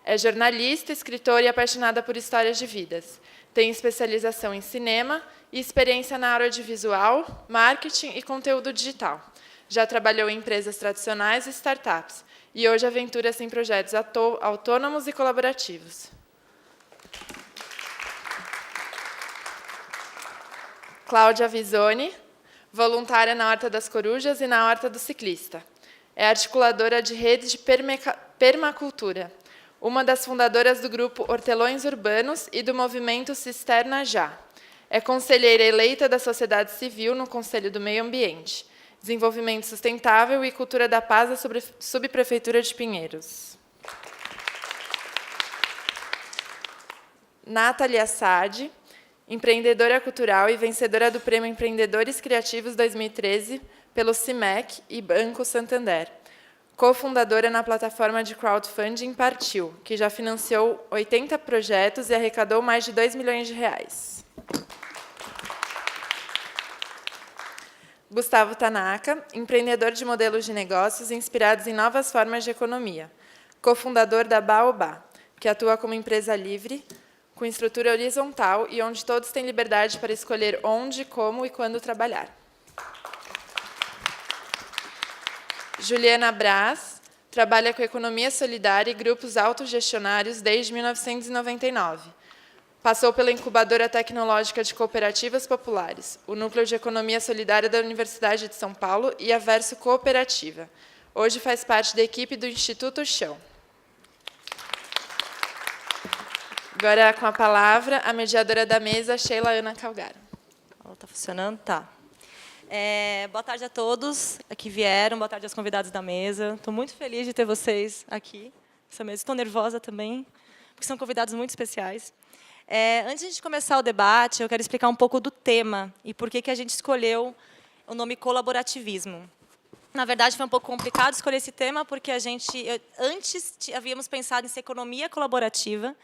É jornalista, escritora e apaixonada por histórias de vidas. Tem especialização em cinema e experiência na área audiovisual, marketing e conteúdo digital. Já trabalhou em empresas tradicionais e startups, e hoje aventura-se em projetos autônomos e colaborativos. Cláudia Visoni, voluntária na Horta das Corujas e na Horta do Ciclista. É articuladora de rede de permacultura, uma das fundadoras do grupo Hortelões Urbanos e do movimento Cisterna Já. É conselheira eleita da sociedade civil no Conselho do Meio Ambiente, Desenvolvimento Sustentável e Cultura da Paz da Subprefeitura de Pinheiros. Nathalie Assad, empreendedora cultural e vencedora do Prêmio Empreendedores Criativos 2013 pelo CIMEC e Banco Santander. Cofundadora na plataforma de crowdfunding Partiu, que já financiou 80 projetos e arrecadou mais de 2 milhões de reais. Gustavo Tanaka, empreendedor de modelos de negócios inspirados em novas formas de economia. Cofundador da Baobá, que atua como empresa livre, com estrutura horizontal e onde todos têm liberdade para escolher onde, como e quando trabalhar. Juliana Braz trabalha com economia solidária e grupos autogestionários desde 1999. Passou pela Incubadora Tecnológica de Cooperativas Populares, o Núcleo de Economia Solidária da Universidade de São Paulo e a Verso Cooperativa. Hoje faz parte da equipe do Instituto Chão. Agora, com a palavra, a mediadora da mesa, Sheila Ana Calgaro. Está funcionando? Tá. Boa tarde a todos que vieram, boa tarde aos convidados da mesa. Estou muito feliz de ter vocês aqui nessa mesa. Estou nervosa também, porque são convidados muito especiais. Antes de começar o debate, eu quero explicar um pouco do tema e por que a gente escolheu o nome colaborativismo. Na verdade, foi um pouco complicado escolher esse tema, porque antes havíamos pensado em ser economia colaborativa,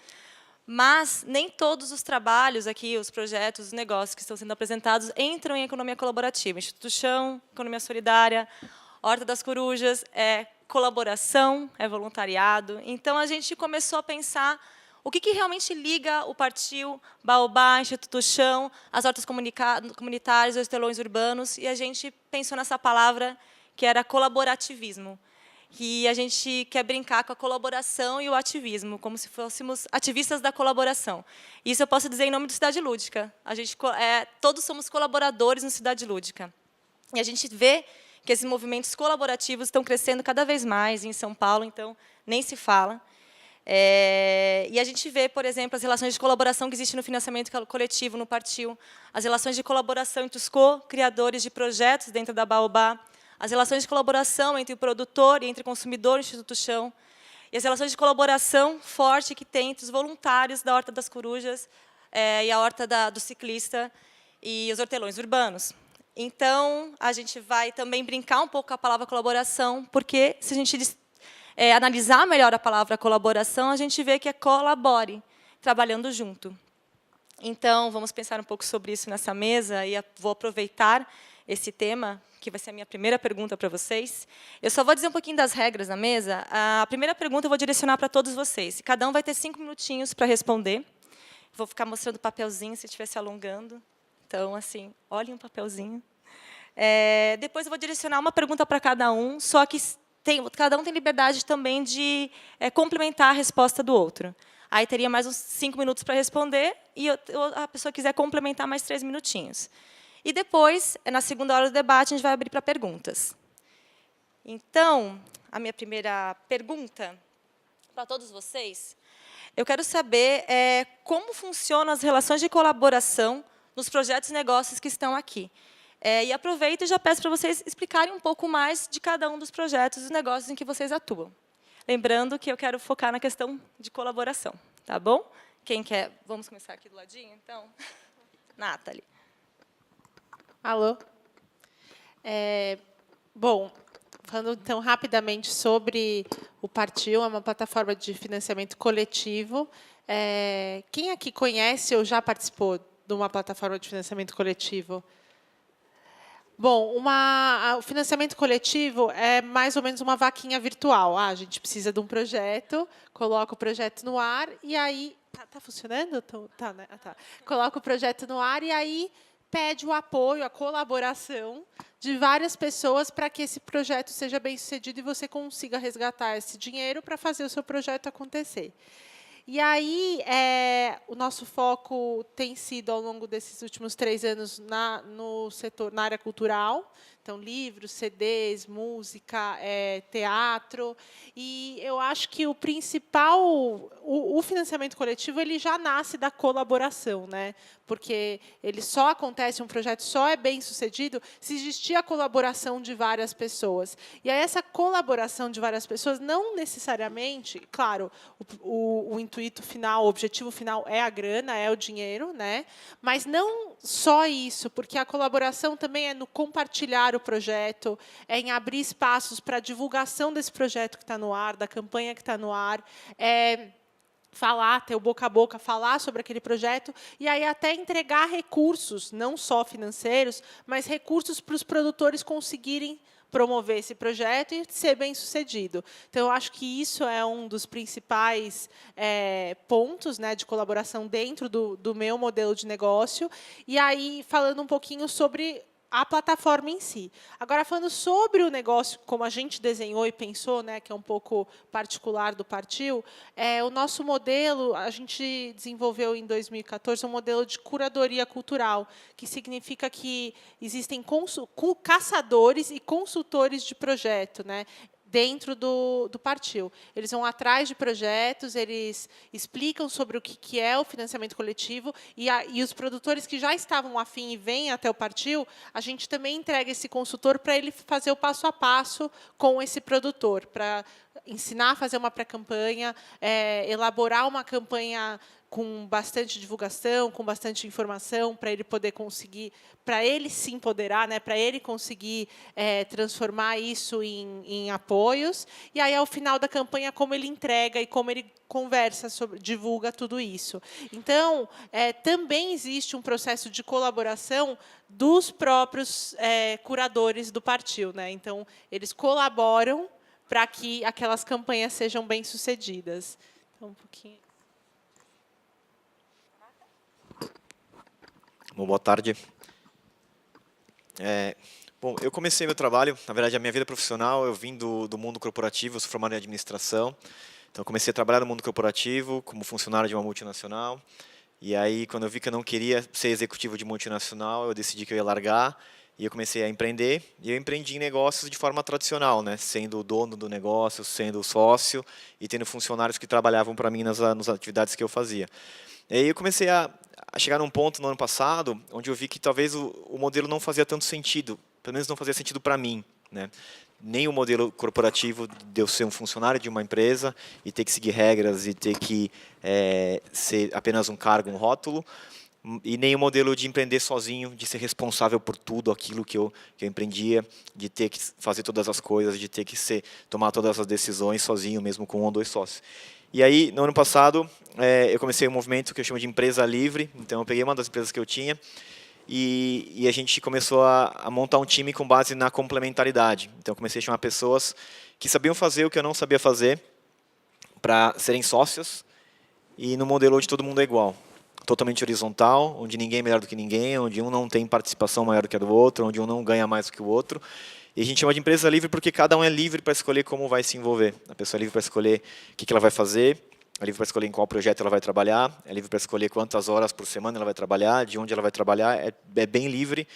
mas nem todos os trabalhos aqui, os projetos, os negócios que estão sendo apresentados entram em economia colaborativa. Instituto Chão, economia solidária, Horta das Corujas, é colaboração, é voluntariado. Então, a gente começou a pensar o que realmente liga o Partiu, Baobá, Instituto Chão, as hortas comunitárias, os hortelões urbanos, e a gente pensou nessa palavra que era colaborativismo. Que a gente quer brincar com a colaboração e o ativismo, como se fôssemos ativistas da colaboração. Isso eu posso dizer em nome do Cidade Lúdica. Todos somos colaboradores no Cidade Lúdica. E a gente vê que esses movimentos colaborativos estão crescendo cada vez mais em São Paulo, então nem se fala. E a gente vê, por exemplo, as relações de colaboração que existem no financiamento coletivo, no Partiu, as relações de colaboração entre os co-criadores de projetos dentro da Baobá, as relações de colaboração entre o produtor e entre o consumidor no Instituto Chão, e as relações de colaboração forte que tem entre os voluntários da Horta das Corujas e a Horta do Ciclista e os hortelões urbanos. Então, a gente vai também brincar um pouco com a palavra colaboração, porque, se a gente analisar melhor a palavra colaboração, a gente vê que é colabore, trabalhando junto. Então, vamos pensar um pouco sobre isso nessa mesa, e vou aproveitar esse tema, que vai ser a minha primeira pergunta para vocês. Eu só vou dizer um pouquinho das regras na mesa. A primeira pergunta eu vou direcionar para todos vocês. Cada um vai ter 5 minutinhos para responder. Vou ficar mostrando o papelzinho, se estiver se alongando. Então, assim, olhem o papelzinho. Depois eu vou direcionar uma pergunta para cada um, só que cada um tem liberdade também de complementar a resposta do outro. Aí teria mais uns 5 minutos para responder, e a pessoa quiser complementar mais 3 minutinhos. E depois, na segunda hora do debate, a gente vai abrir para perguntas. Então, a minha primeira pergunta para todos vocês, eu quero saber como funcionam as relações de colaboração nos projetos e negócios que estão aqui. E aproveito e já peço para vocês explicarem um pouco mais de cada um dos projetos e negócios em que vocês atuam. Lembrando que eu quero focar na questão de colaboração, tá bom? Quem quer? Vamos começar aqui do ladinho, então? Nathalie. Alô? Bom, falando então rapidamente sobre o Partiu, é uma plataforma de financiamento coletivo. Quem aqui conhece ou já participou de uma plataforma de financiamento coletivo? Bom, o financiamento coletivo é mais ou menos uma vaquinha virtual. A gente precisa de um projeto, coloca o projeto no ar e aí... Tá funcionando? Tá, né? Tá. Coloca o projeto no ar e aí pede o apoio, a colaboração de várias pessoas para que esse projeto seja bem-sucedido e você consiga resgatar esse dinheiro para fazer o seu projeto acontecer. E aí, o nosso foco tem sido, ao longo desses últimos 3 anos, no setor, na área cultural. Então, livros, CDs, música, teatro. E eu acho que o principal, o financiamento coletivo, ele já nasce da colaboração, né? Porque ele só acontece, um projeto só é bem-sucedido se existir a colaboração de várias pessoas. E aí, essa colaboração de várias pessoas, não necessariamente, claro, o intuito final, o objetivo final é a grana, é o dinheiro, né? Mas não só isso, porque a colaboração também é no compartilhar o projeto, é em abrir espaços para a divulgação desse projeto que está no ar, da campanha que está no ar, falar, ter o boca a boca, falar sobre aquele projeto, e aí até entregar recursos, não só financeiros, mas recursos para os produtores conseguirem promover esse projeto e ser bem-sucedido. Então, eu acho que isso é um dos principais pontos, né, de colaboração dentro do meu modelo de negócio. E aí, falando um pouquinho sobre a plataforma em si. Agora, falando sobre o negócio, como a gente desenhou e pensou, né, que é um pouco particular do Partiu, o nosso modelo, a gente desenvolveu em 2014 um modelo de curadoria cultural, que significa que existem caçadores e consultores de projeto, né, dentro do Partiu. Eles vão atrás de projetos, eles explicam sobre o que é o financiamento coletivo, e os produtores que já estavam afim e vêm até o Partiu, a gente também entrega esse consultor para ele fazer o passo a passo com esse produtor, para ensinar a fazer uma pré-campanha, elaborar uma campanha com bastante divulgação, com bastante informação, para ele poder conseguir, para ele se empoderar, né, para ele conseguir transformar isso em apoios. E aí, ao final da campanha, como ele entrega e como ele conversa, divulga tudo isso. Então, também existe um processo de colaboração dos próprios curadores do Partiu, né? Então, eles colaboram para que aquelas campanhas sejam bem-sucedidas. Então, um pouquinho... Bom, boa tarde. Bom, eu comecei meu trabalho, na verdade, a minha vida profissional, eu vim do mundo corporativo, eu sou formado em administração. Então, comecei a trabalhar no mundo corporativo, como funcionário de uma multinacional. E aí, quando eu vi que eu não queria ser executivo de multinacional, eu decidi que eu ia largar. E eu comecei a empreender. E eu empreendi em negócios de forma tradicional, né? Sendo o dono do negócio, sendo sócio e tendo funcionários que trabalhavam para mim nas atividades que eu fazia. E aí eu comecei a chegar num ponto no ano passado, onde eu vi que talvez o modelo não fazia tanto sentido, pelo menos não fazia sentido para mim, né? Nem o modelo corporativo de eu ser um funcionário de uma empresa e ter que seguir regras e ter que ser apenas um cargo, um rótulo, e nem o modelo de empreender sozinho, de ser responsável por tudo aquilo que eu empreendia, de ter que fazer todas as coisas, de ter que tomar todas as decisões sozinho, mesmo com 1 ou 2 sócios. E aí, no ano passado, eu comecei um movimento que eu chamo de empresa livre. Então, eu peguei uma das empresas que eu tinha e a gente começou a montar um time com base na complementaridade. Então, eu comecei a chamar pessoas que sabiam fazer o que eu não sabia fazer para serem sócios e no modelo onde todo mundo é igual. Totalmente horizontal, onde ninguém é melhor do que ninguém, onde um não tem participação maior do que a do outro, onde um não ganha mais do que o outro. E a gente chama de empresa livre porque cada um é livre para escolher como vai se envolver. A pessoa é livre para escolher o que ela vai fazer, é livre para escolher em qual projeto ela vai trabalhar, é livre para escolher quantas horas por semana ela vai trabalhar, de onde ela vai trabalhar, é bem livre.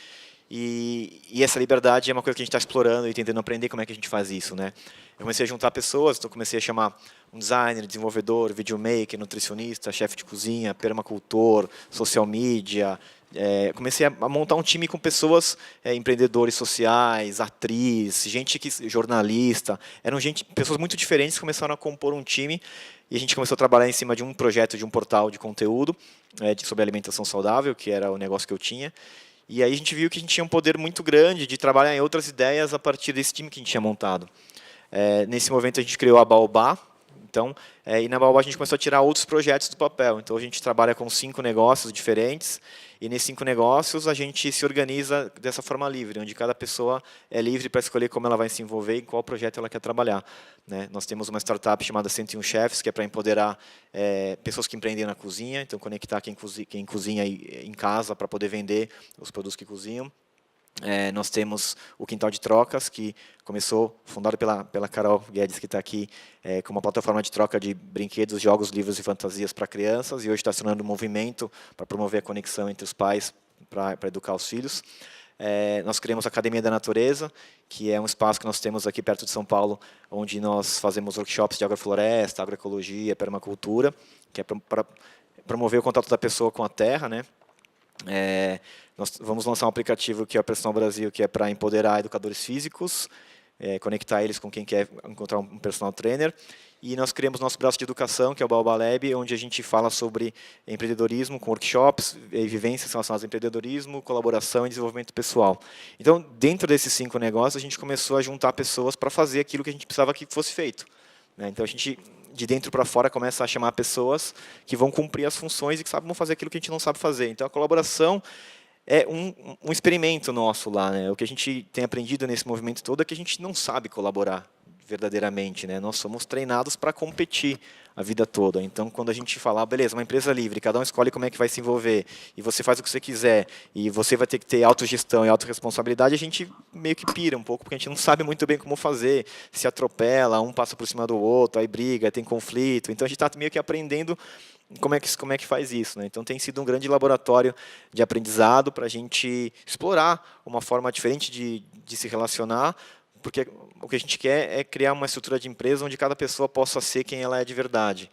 E essa liberdade é uma coisa que a gente está explorando e tentando aprender como é que a gente faz isso, né? Eu comecei a juntar pessoas, então comecei a chamar um designer, desenvolvedor, videomaker, nutricionista, chefe de cozinha, permacultor, social media. Comecei a montar um time com pessoas, empreendedores sociais, atriz, jornalista. Pessoas muito diferentes que começaram a compor um time e a gente começou a trabalhar em cima de um projeto, de um portal de conteúdo sobre alimentação saudável, que era o negócio que eu tinha. E aí a gente viu que a gente tinha um poder muito grande de trabalhar em outras ideias a partir desse time que a gente tinha montado. Nesse momento a gente criou a Baobá. Então, e na Baobá a gente começou a tirar outros projetos do papel. Então, a gente trabalha com 5 negócios diferentes, e nesses 5 negócios a gente se organiza dessa forma livre, onde cada pessoa é livre para escolher como ela vai se envolver e em qual projeto ela quer trabalhar, né? Nós temos uma startup chamada 101 Chefs, que é para empoderar pessoas que empreendem na cozinha, então conectar quem cozinha em casa para poder vender os produtos que cozinham. Nós temos o Quintal de Trocas, que começou, fundado pela Carol Guedes, que está aqui, com uma plataforma de troca de brinquedos, jogos, livros e fantasias para crianças, e hoje está se tornando um movimento para promover a conexão entre os pais para educar os filhos. Nós criamos a Academia da Natureza, que é um espaço que nós temos aqui perto de São Paulo, onde nós fazemos workshops de agrofloresta, agroecologia, permacultura, que é para promover o contato da pessoa com a terra, né? Nós vamos lançar um aplicativo que é o Personal Brasil, que é para empoderar educadores físicos, conectar eles com quem quer encontrar um personal trainer. E nós criamos nosso braço de educação, que é o Baobá Lab, onde a gente fala sobre empreendedorismo, com workshops e vivências relacionadas ao empreendedorismo, colaboração e desenvolvimento pessoal. Então, dentro desses 5 negócios, a gente começou a juntar pessoas para fazer aquilo que a gente precisava que fosse feito, né? Então, a gente, de dentro para fora, começa a chamar pessoas que vão cumprir as funções e que sabem fazer aquilo que a gente não sabe fazer. Então, a colaboração é um experimento nosso lá, né? O que a gente tem aprendido nesse movimento todo é que a gente não sabe colaborar verdadeiramente, né? Nós somos treinados para competir a vida toda. Então, quando a gente fala, beleza, uma empresa livre, cada um escolhe como é que vai se envolver, e você faz o que você quiser, e você vai ter que ter autogestão e autorresponsabilidade, a gente meio que pira um pouco, porque a gente não sabe muito bem como fazer, se atropela, um passa por cima do outro, aí briga, tem conflito. Então, a gente está meio que aprendendo como é que faz isso, né? Então, tem sido um grande laboratório de aprendizado para a gente explorar uma forma diferente de se relacionar, porque o que a gente quer é criar uma estrutura de empresa onde cada pessoa possa ser quem ela é de verdade,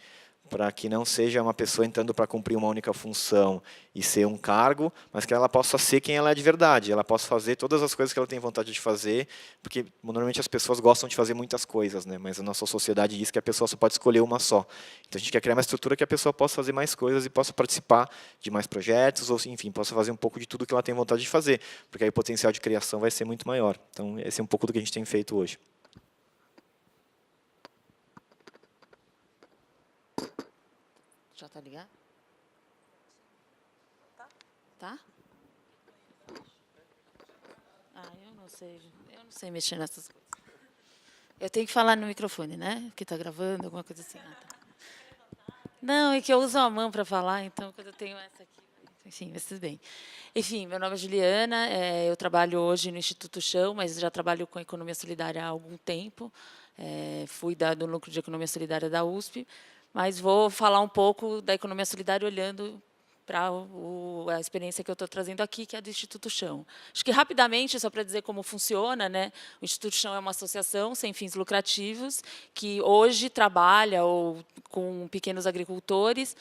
para que não seja uma pessoa entrando para cumprir uma única função e ser um cargo, mas que ela possa ser quem ela é de verdade, ela possa fazer todas as coisas que ela tem vontade de fazer, porque normalmente as pessoas gostam de fazer muitas coisas, né? Mas a nossa sociedade diz que a pessoa só pode escolher uma só. Então a gente quer criar uma estrutura que a pessoa possa fazer mais coisas e possa participar de mais projetos, ou enfim, possa fazer um pouco de tudo que ela tem vontade de fazer, porque aí o potencial de criação vai ser muito maior. Então esse é um pouco do que a gente tem feito hoje. Já tá ligado? Tá? Eu não sei mexer nessas coisas. Eu tenho que falar no microfone, né? Porque tá gravando, alguma coisa assim. Ah, tá. Não, é que eu uso a mão para falar, então quando eu tenho essa aqui, enfim, mas tudo bem. Enfim, meu nome é Juliana, eu trabalho hoje no Instituto Chão, mas já trabalho com economia solidária há algum tempo. Fui do núcleo de economia solidária da USP, mas vou falar um pouco da economia solidária olhando para a experiência que eu estou trazendo aqui, que é do Instituto Chão. Acho que, rapidamente, só para dizer como funciona, né? O Instituto Chão é uma associação sem fins lucrativos que hoje trabalha com pequenos agricultores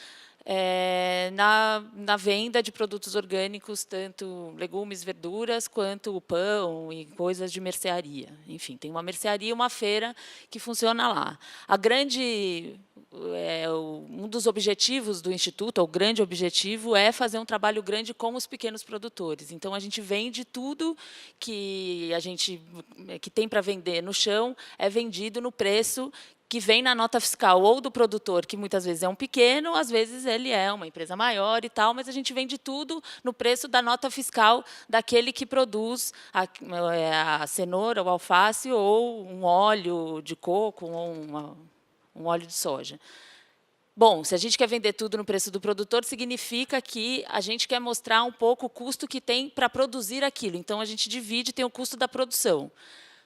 na venda de produtos orgânicos, tanto legumes, verduras, quanto o pão e coisas de mercearia. Enfim, tem uma mercearia e uma feira que funciona lá. Um dos objetivos do Instituto, o grande objetivo, é fazer um trabalho grande com os pequenos produtores. Então, a gente vende tudo que tem para vender no chão, é vendido no preço que vem na nota fiscal ou do produtor, que muitas vezes é um pequeno, às vezes ele é uma empresa maior e tal, mas a gente vende tudo no preço da nota fiscal daquele que produz a cenoura, o alface, ou um óleo de coco, ou um óleo de soja. Bom, se a gente quer vender tudo no preço do produtor, significa que a gente quer mostrar um pouco o custo que tem para produzir aquilo. Então, a gente divide, tem o custo da produção.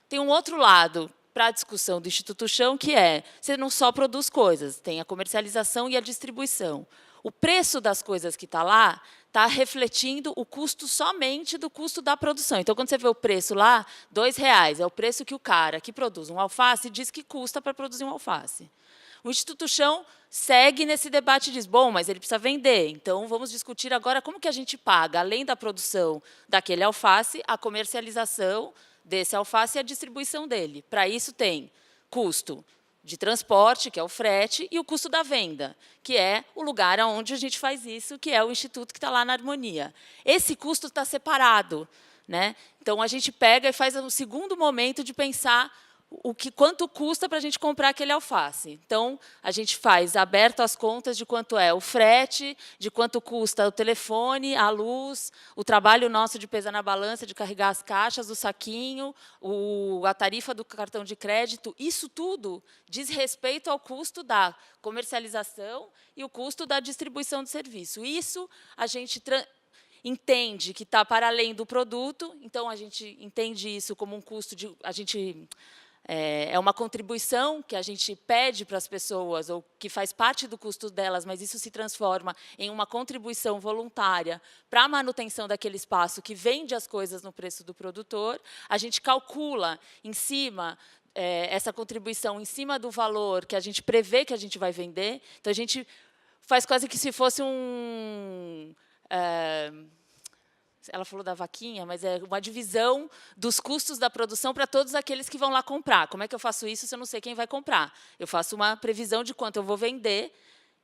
Tem um outro lado para a discussão do Instituto Chão, que você não só produz coisas, tem a comercialização e a distribuição. O preço das coisas que está lá está refletindo o custo somente do custo da produção. Então, quando você vê o preço lá, R$2, é o preço que o cara que produz um alface diz que custa para produzir um alface. O Instituto Chão segue nesse debate e diz, bom, mas ele precisa vender, então vamos discutir agora como que a gente paga, além da produção daquele alface, a comercialização desse alface e a distribuição dele. Para isso tem custo de transporte, que é o frete, e o custo da venda, que é o lugar onde a gente faz isso, que é o instituto que está lá na Harmonia. Esse custo está separado, né? Então, a gente pega e faz um segundo momento de pensar quanto custa para a gente comprar aquele alface. Então, a gente faz aberto as contas de quanto é o frete, de quanto custa o telefone, a luz, o trabalho nosso de pesar na balança, de carregar as caixas, o saquinho, a tarifa do cartão de crédito. Isso tudo diz respeito ao custo da comercialização e o custo da distribuição do serviço. Isso a gente entende que está para além do produto, então a gente entende isso como um custo de... É uma contribuição que a gente pede para as pessoas, ou que faz parte do custo delas, mas isso se transforma em uma contribuição voluntária para a manutenção daquele espaço que vende as coisas no preço do produtor. A gente calcula em cima essa contribuição, em cima do valor que a gente prevê que a gente vai vender. Então, a gente faz quase que se fosse ela falou da vaquinha, mas é uma divisão dos custos da produção para todos aqueles que vão lá comprar. Como é que eu faço isso se eu não sei quem vai comprar? Eu faço uma previsão de quanto eu vou vender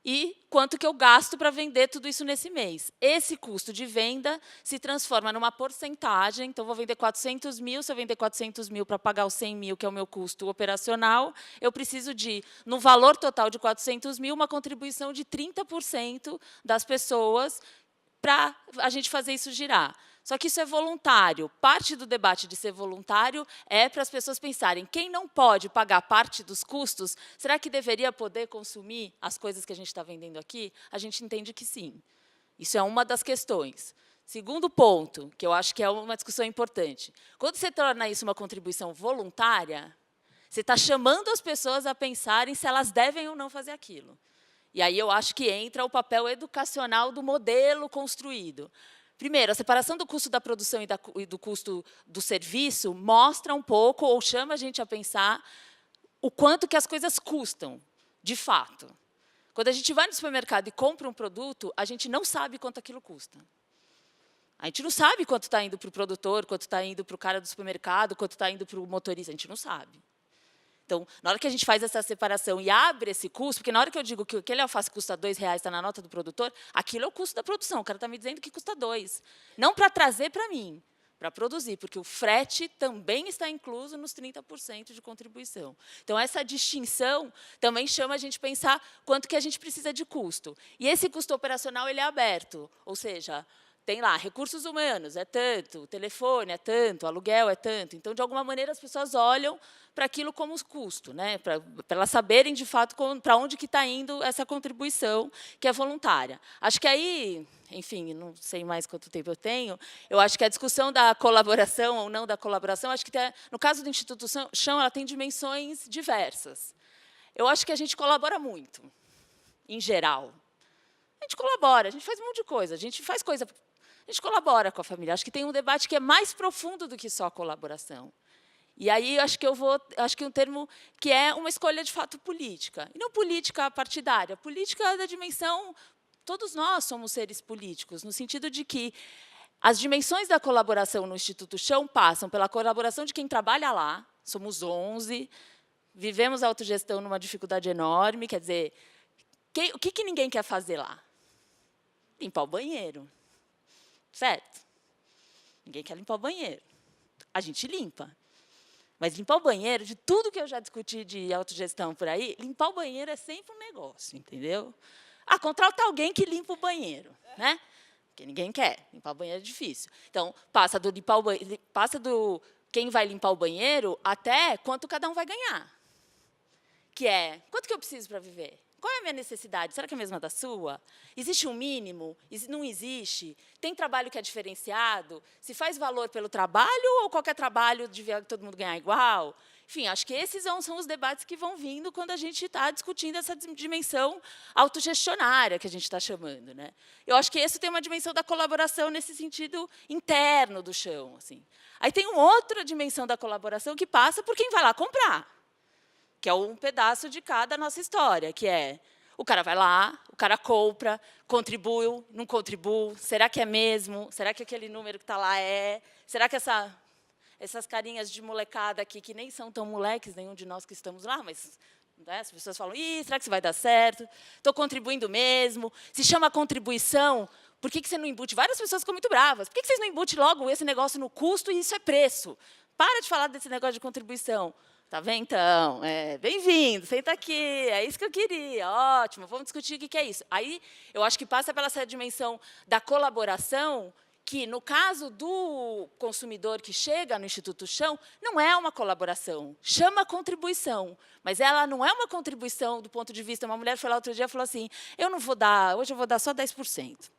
e quanto que eu gasto para vender tudo isso nesse mês. Esse custo de venda se transforma numa porcentagem. Então, vou vender 400 mil. Se eu vender 400 mil para pagar os 100 mil, que é o meu custo operacional, eu preciso de, no valor total de 400 mil, uma contribuição de 30% das pessoas para a gente fazer isso girar. Só que isso é voluntário. Parte do debate de ser voluntário é para as pessoas pensarem, quem não pode pagar parte dos custos, será que deveria poder consumir as coisas que a gente está vendendo aqui? A gente entende que sim. Isso é uma das questões. Segundo ponto, que eu acho que é uma discussão importante. Quando você torna isso uma contribuição voluntária, você está chamando as pessoas a pensarem se elas devem ou não fazer aquilo. E aí eu acho que entra o papel educacional do modelo construído. Primeiro, a separação do custo da produção e do custo do serviço mostra um pouco, ou chama a gente a pensar, o quanto que as coisas custam, de fato. Quando a gente vai no supermercado e compra um produto, a gente não sabe quanto aquilo custa. A gente não sabe quanto está indo para o produtor, quanto está indo para o cara do supermercado, quanto está indo para o motorista, a gente não sabe. Então, na hora que a gente faz essa separação e abre esse custo, porque na hora que eu digo que aquele alface custa R$2, está na nota do produtor, aquilo é o custo da produção. O cara está me dizendo que custa 2. Não para trazer para mim, para produzir, porque o frete também está incluso nos 30% de contribuição. Então, essa distinção também chama a gente a pensar quanto que a gente precisa de custo. E esse custo operacional ele é aberto, ou seja, tem lá, recursos humanos, é tanto, telefone é tanto, aluguel é tanto. Então, de alguma maneira, as pessoas olham para aquilo como custo, né? Para elas saberem, de fato, para onde que está indo essa contribuição, que é voluntária. Acho que aí, enfim, não sei mais quanto tempo eu tenho, eu acho que a discussão da colaboração ou não da colaboração, acho que, no caso do Instituto Chão, ela tem dimensões diversas. Eu acho que a gente colabora muito, em geral. A gente colabora, a gente faz um monte de coisa, a gente faz coisa... A gente colabora com a família. Acho que tem um debate que é mais profundo do que só a colaboração. E aí acho que um termo que é uma escolha de fato política. E não política partidária, política da dimensão. Todos nós somos seres políticos, no sentido de que as dimensões da colaboração no Instituto Chão passam pela colaboração de quem trabalha lá, somos 11, vivemos a autogestão numa dificuldade enorme, quer dizer, o que ninguém quer fazer lá? Limpar o banheiro. Certo? Ninguém quer limpar o banheiro. A gente limpa. Mas limpar o banheiro, de tudo que eu já discuti de autogestão por aí, limpar o banheiro é sempre um negócio, entendeu? Contrata alguém que limpa o banheiro, né? Porque ninguém quer. Limpar o banheiro é difícil. Então, passa do quem vai limpar o banheiro até quanto cada um vai ganhar. Que é, quanto que eu preciso para viver? Qual é a minha necessidade? Será que é a mesma da sua? Existe um mínimo? Não existe? Tem trabalho que é diferenciado? Se faz valor pelo trabalho ou qualquer trabalho devia todo mundo ganhar igual? Enfim, acho que esses são os debates que vão vindo quando a gente está discutindo essa dimensão autogestionária que a gente está chamando, né? Eu acho que esse tem uma dimensão da colaboração nesse sentido interno do chão. Assim. Aí tem uma outra dimensão da colaboração que passa por quem vai lá comprar, que é um pedaço de cada nossa história, que é o cara vai lá, o cara compra, contribui, não contribui, será que é mesmo? Será que aquele número que está lá é? Será que essas carinhas de molecada aqui, que nem são tão moleques, nenhum de nós que estamos lá, mas né, as pessoas falam, será que isso vai dar certo? Estou contribuindo mesmo? Se chama contribuição, por que você não embute? Várias pessoas ficam muito bravas. Por que vocês não embutem logo esse negócio no custo e isso é preço? Para de falar desse negócio de contribuição. Tá bem, então? Bem-vindo, senta aqui, é isso que eu queria, ótimo, vamos discutir o que é isso. Aí, eu acho que passa pela essa dimensão da colaboração, que, no caso do consumidor que chega no Instituto Chão, não é uma colaboração, chama contribuição, mas ela não é uma contribuição do ponto de vista... Uma mulher foi lá outro dia e falou assim, eu não vou dar, hoje eu vou dar só 10%.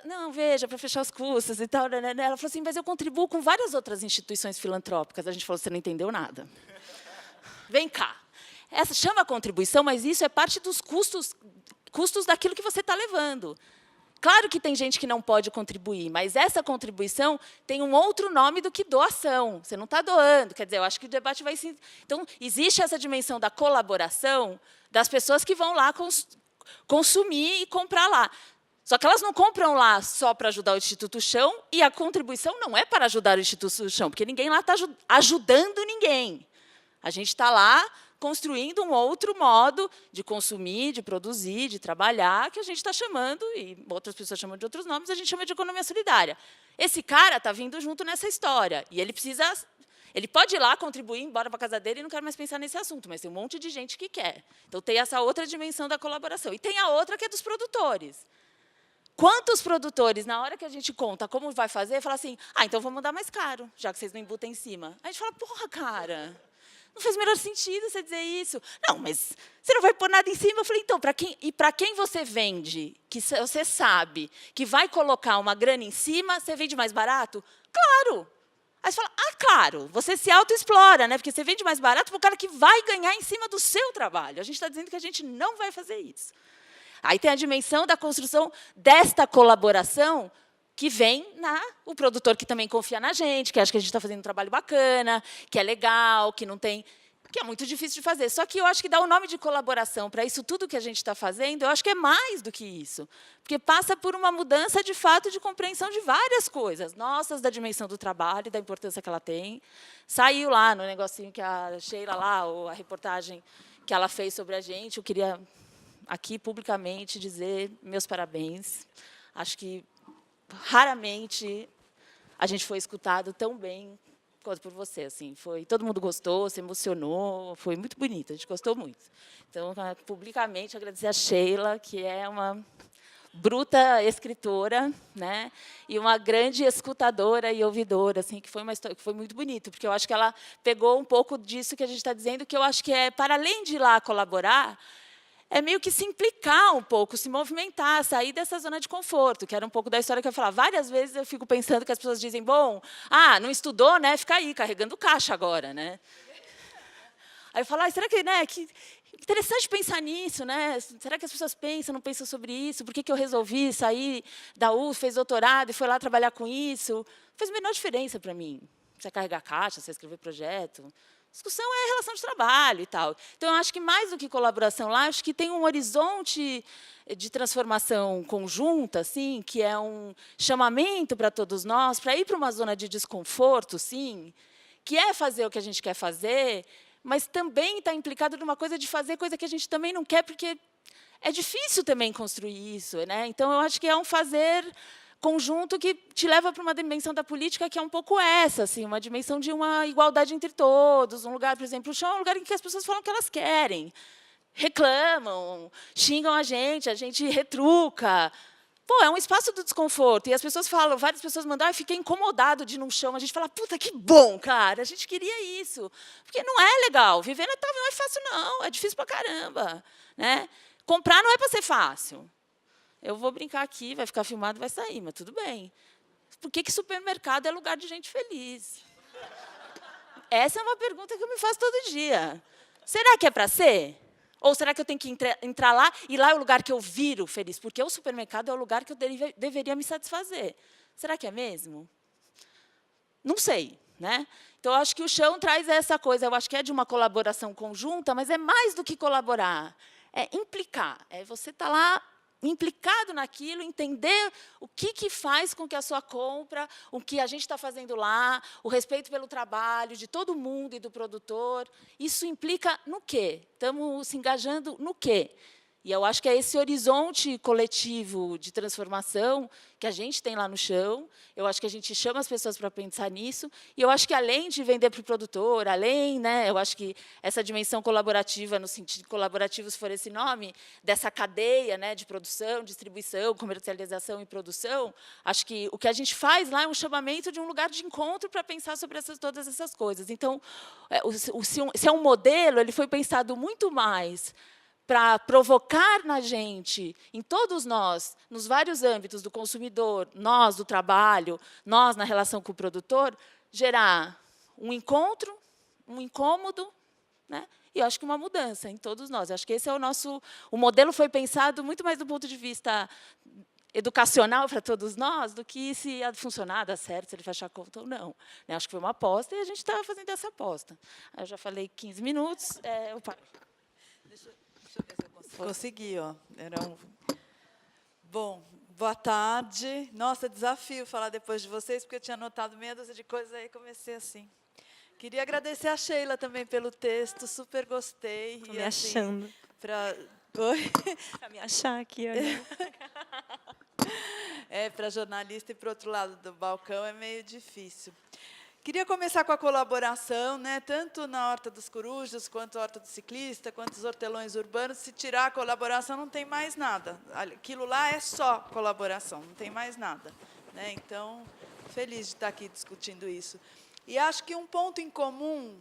Não, veja, para fechar os custos e tal. Ela falou assim, mas eu contribuo com várias outras instituições filantrópicas. A gente falou, você não entendeu nada. Vem cá. Essa chama contribuição, mas isso é parte dos custos daquilo que você está levando. Claro que tem gente que não pode contribuir, mas essa contribuição tem um outro nome do que doação. Você não está doando. Quer dizer, eu acho que o debate vai se... Então, existe essa dimensão da colaboração das pessoas que vão lá consumir e comprar lá. Só que elas não compram lá só para ajudar o Instituto Chão, e a contribuição não é para ajudar o Instituto Chão, porque ninguém lá está ajudando ninguém. A gente está lá construindo um outro modo de consumir, de produzir, de trabalhar, que a gente está chamando, e outras pessoas chamam de outros nomes, a gente chama de economia solidária. Esse cara está vindo junto nessa história, e ele precisa... Ele pode ir lá, contribuir, ir embora para a casa dele e não quer mais pensar nesse assunto, mas tem um monte de gente que quer. Então, tem essa outra dimensão da colaboração. E tem a outra, que é dos produtores. Quantos produtores, na hora que a gente conta como vai fazer, fala assim, então vou mandar mais caro, já que vocês não embutem em cima. Aí a gente fala, porra, cara, não faz o menor sentido você dizer isso. Não, mas você não vai pôr nada em cima. Eu falei, então, para quem você vende, que você sabe que vai colocar uma grana em cima, você vende mais barato? Claro. Aí você fala, claro, você se autoexplora, né? Porque você vende mais barato para o cara que vai ganhar em cima do seu trabalho. A gente está dizendo que a gente não vai fazer isso. Aí tem a dimensão da construção desta colaboração, que vem o produtor que também confia na gente, que acha que a gente está fazendo um trabalho bacana, que é legal, que não tem... que é muito difícil de fazer. Só que eu acho que dar o nome de colaboração para isso tudo que a gente está fazendo, eu acho que é mais do que isso. Porque passa por uma mudança, de fato, de compreensão de várias coisas. Nossas, da dimensão do trabalho, da importância que ela tem. Saiu lá no negocinho que a Sheila, lá, ou a reportagem que ela fez sobre a gente, eu queria... aqui, publicamente, dizer meus parabéns. Acho que, raramente, a gente foi escutado tão bem quanto por você. Assim. Todo mundo gostou, se emocionou, foi muito bonito, a gente gostou muito. Então, publicamente, agradecer a Sheila, que é uma bruta escritora, né, e uma grande escutadora e ouvidora, assim, que foi uma história que foi muito bonito, porque eu acho que ela pegou um pouco disso que a gente está dizendo, que eu acho que é, para além de ir lá colaborar, é meio que se implicar um pouco, se movimentar, sair dessa zona de conforto, que era um pouco da história que eu ia falar. Várias vezes eu fico pensando que as pessoas dizem, bom, não estudou, né? Fica aí, carregando caixa agora, né? Aí eu falo, será que, né, que interessante pensar nisso, né? Será que as pessoas não pensam sobre isso? Por que eu resolvi sair da UF, fez doutorado e foi lá trabalhar com isso? Não fez a menor diferença para mim. Você carregar caixa, você escrever projeto. Discussão é relação de trabalho e tal. Então, eu acho que, mais do que colaboração lá, acho que tem um horizonte de transformação conjunta, assim, que é um chamamento para todos nós, para ir para uma zona de desconforto, sim, que é fazer o que a gente quer fazer, mas também está implicado numa coisa de fazer coisa que a gente também não quer, porque é difícil também construir isso, né? Então, eu acho que é um fazer conjunto que te leva para uma dimensão da política que é um pouco essa, assim, uma dimensão de uma igualdade entre todos, um lugar, por exemplo, o chão é um lugar em que as pessoas falam o que elas querem, reclamam, xingam a gente retruca. Pô, é um espaço do desconforto. E as pessoas falam, várias pessoas mandam, fiquei incomodado de ir num chão. A gente fala, puta, que bom, cara, a gente queria isso. Porque não é legal, viver não é fácil, não, é difícil pra caramba. Né? Comprar não é para ser fácil. Eu vou brincar aqui, vai ficar filmado, vai sair, mas tudo bem. Por que supermercado é lugar de gente feliz? Essa é uma pergunta que eu me faço todo dia. Será que é para ser? Ou será que eu tenho que entrar lá e lá é o lugar que eu viro feliz? Porque o supermercado é o lugar que eu deveria me satisfazer. Será que é mesmo? Não sei. Né? Então, eu acho que o chão traz essa coisa. Eu acho que é de uma colaboração conjunta, mas é mais do que colaborar. É implicar. É você estar lá implicado naquilo, entender o que faz com que a sua compra, o que a gente está fazendo lá, o respeito pelo trabalho de todo mundo e do produtor, isso implica no quê? Estamos se engajando no quê? E eu acho que é esse horizonte coletivo de transformação que a gente tem lá no chão. Eu acho que a gente chama as pessoas para pensar nisso. E eu acho que, além de vender para o produtor, além, né, eu acho que essa dimensão colaborativa, no sentido de colaborativo, se for esse nome, dessa cadeia, né, de produção, distribuição, comercialização e produção, acho que o que a gente faz lá é um chamamento de um lugar de encontro para pensar sobre todas essas coisas. Então, se é um modelo, ele foi pensado muito mais para provocar na gente, em todos nós, nos vários âmbitos do consumidor, nós do trabalho, nós na relação com o produtor, gerar um encontro, um incômodo, né? E eu acho que uma mudança em todos nós. Eu acho que esse é o nosso... O modelo foi pensado muito mais do ponto de vista educacional para todos nós do que se ia funcionar, dar certo, se ele fechar a conta ou não. Né? Acho que foi uma aposta e a gente estava fazendo essa aposta. Eu já falei 15 minutos. Eu paro. Deixa eu ver se eu consigo. Consegui, ó. Bom, boa tarde. Nossa, desafio falar depois de vocês, porque eu tinha anotado meia dúzia de coisas, aí comecei assim. Queria agradecer a Sheila também pelo texto, super gostei. Estou me achando. Oi? Para me achar aqui, olha. Para jornalista e para o outro lado do balcão é meio difícil. Queria começar com a colaboração, né, tanto na Horta dos Corujas, quanto a Horta do Ciclista, quanto os hortelões urbanos. Se tirar a colaboração, não tem mais nada. Aquilo lá é só colaboração, não tem mais nada. Né? Então, feliz de estar aqui discutindo isso. E acho que um ponto em comum,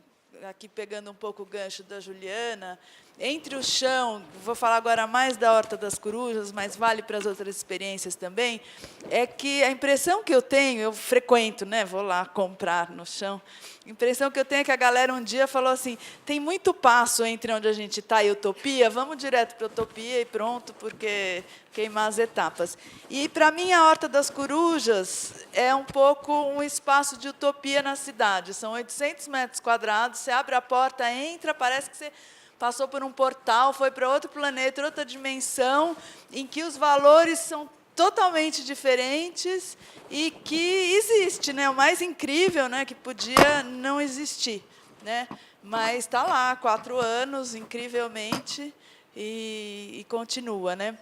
aqui pegando um pouco o gancho da Juliana, entre o chão, vou falar agora mais da Horta das Corujas, mas vale para as outras experiências também, é que a impressão que eu tenho, eu frequento, né, vou lá comprar no chão, a impressão que eu tenho é que a galera um dia falou assim, tem muito passo entre onde a gente está e Utopia, vamos direto para Utopia e pronto, porque queimar as etapas. E, para mim, a Horta das Corujas é um pouco um espaço de utopia na cidade. São 800 metros quadrados, você abre a porta, entra, parece que você passou por um portal, foi para outro planeta, outra dimensão, em que os valores são totalmente diferentes e que existe, né? O mais incrível, né, que podia não existir, né? Mas está lá há 4 anos, incrivelmente, e continua, né?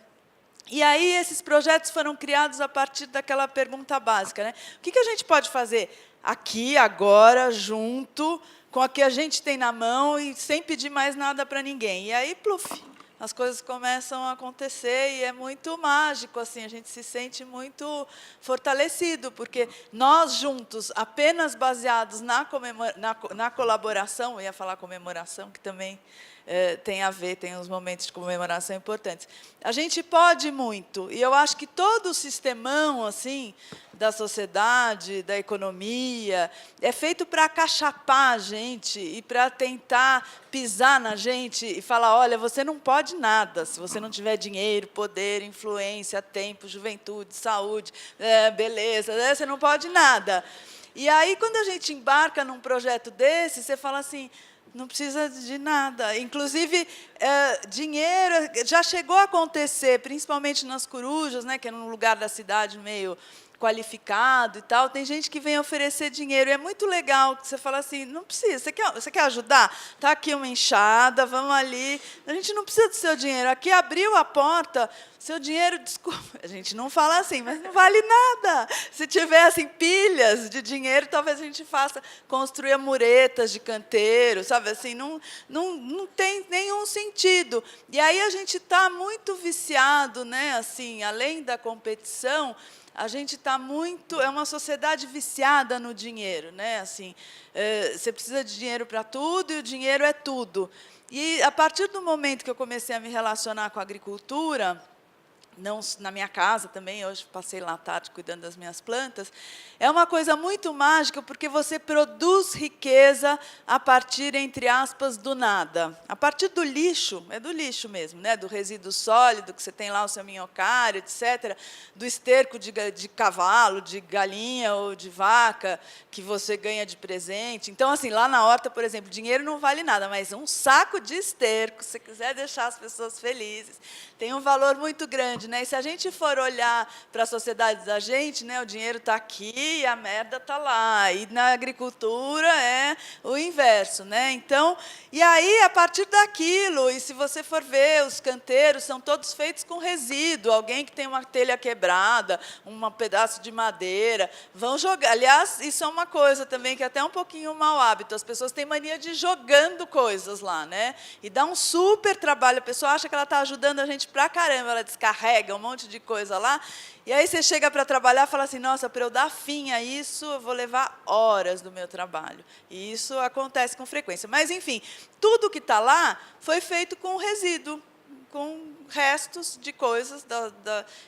E aí esses projetos foram criados a partir daquela pergunta básica, né? O que a gente pode fazer aqui, agora, junto, com o que a gente tem na mão e sem pedir mais nada para ninguém? E aí, pluf, as coisas começam a acontecer e é muito mágico, assim, a gente se sente muito fortalecido, porque nós juntos, apenas baseados na colaboração, eu ia falar comemoração, que também tem a ver, tem uns momentos de comemoração importantes. A gente pode muito, e eu acho que todo o sistemão assim, da sociedade, da economia, é feito para acachapar a gente e para tentar pisar na gente e falar, olha, você não pode nada se você não tiver dinheiro, poder, influência, tempo, juventude, saúde, beleza, você não pode nada. E aí, quando a gente embarca num projeto desse, você fala assim, não precisa de nada. Inclusive, dinheiro já chegou a acontecer, principalmente nas Corujas, né, que é num lugar da cidade meio qualificado e tal, tem gente que vem oferecer dinheiro. E é muito legal que você fala assim, não precisa, você quer ajudar? Está aqui uma enxada, vamos ali. A gente não precisa do seu dinheiro. Aqui abriu a porta, seu dinheiro, desculpa, a gente não fala assim, mas não vale nada. Se tiver assim, pilhas de dinheiro, talvez a gente faça construir muretas de canteiro, sabe assim, não tem nenhum sentido. E aí a gente está muito viciado, né, assim, além da competição, a gente está muito... É uma sociedade viciada no dinheiro, né? Assim, você precisa de dinheiro para tudo e o dinheiro é tudo. E, a partir do momento que eu comecei a me relacionar com a agricultura, não na minha casa também, hoje passei lá à tarde cuidando das minhas plantas, é uma coisa muito mágica, porque você produz riqueza a partir, entre aspas, do nada. A partir do lixo, é do lixo mesmo, né? Do resíduo sólido, que você tem lá o seu minhocário, etc., do esterco de cavalo, de galinha ou de vaca, que você ganha de presente. Então, assim, lá na horta, por exemplo, dinheiro não vale nada, mas um saco de esterco, se você quiser deixar as pessoas felizes, tem um valor muito grande. saúde, né? E se a gente for olhar para a sociedade da gente, né, o dinheiro está aqui e a merda está lá. E na agricultura é o inverso, né? Então, e aí, a partir daquilo, e se você for ver, os canteiros são todos feitos com resíduo. Alguém que tem uma telha quebrada, um pedaço de madeira, vão jogar. Aliás, isso é uma coisa também que é até um pouquinho um mau hábito. As pessoas têm mania de ir jogando coisas lá, né? E dá um super trabalho. A pessoa acha que ela está ajudando a gente pra caramba. Ela descarrega um monte de coisa lá. E aí você chega para trabalhar e fala assim, nossa, para eu dar fim a isso, eu vou levar horas do meu trabalho. E isso acontece com frequência. Mas, enfim, tudo que está lá foi feito com resíduo, com restos de coisas.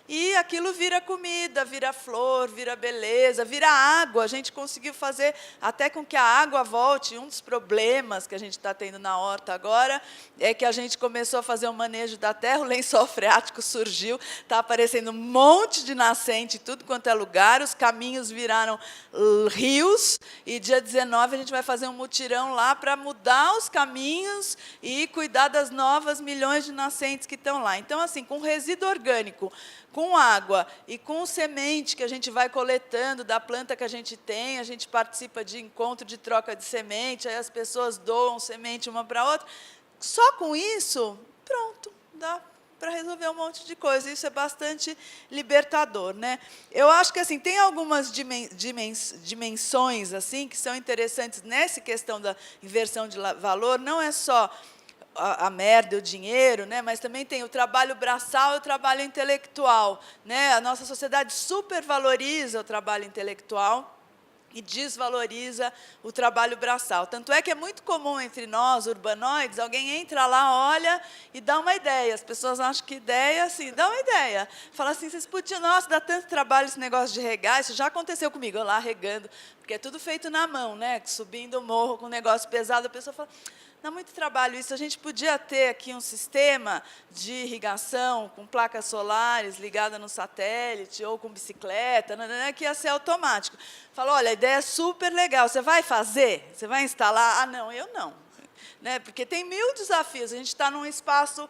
E aquilo vira comida, vira flor, vira beleza, vira água. A gente conseguiu fazer até com que a água volte. Um dos problemas que a gente está tendo na horta agora é que a gente começou a fazer um manejo da terra, o lençol freático surgiu, está aparecendo um monte de nascente em tudo quanto é lugar, os caminhos viraram rios, e dia 19 a gente vai fazer um mutirão lá para mudar os caminhos e cuidar das novas milhões de nascentes que estão lá. Então, assim, com resíduo orgânico, com água e com semente que a gente vai coletando da planta que a gente tem, a gente participa de encontro de troca de semente, aí as pessoas doam semente uma para a outra. Só com isso, pronto, dá para resolver um monte de coisa. Isso é bastante libertador, né? Eu acho que assim tem algumas dimensões assim que são interessantes nessa questão da inversão de valor. Não é só a merda, o dinheiro, né? Mas também tem o trabalho braçal e o trabalho intelectual, né? A nossa sociedade supervaloriza o trabalho intelectual e desvaloriza o trabalho braçal. Tanto é que é muito comum entre nós, urbanoides, alguém entra lá, olha e dá uma ideia. As pessoas acham que ideia, assim, dá uma ideia. Fala assim, vocês podiam, nossa, dá tanto trabalho esse negócio de regar, isso já aconteceu comigo, eu lá regando, porque é tudo feito na mão, né? Subindo o morro com um negócio pesado, a pessoa fala, dá muito trabalho isso, a gente podia ter aqui um sistema de irrigação com placas solares ligadas no satélite ou com bicicleta, que ia ser automático. Falou, olha, a ideia é super legal, você vai fazer? Você vai instalar? Ah, não, eu não. Né? Porque tem 1000 desafios, a gente está num espaço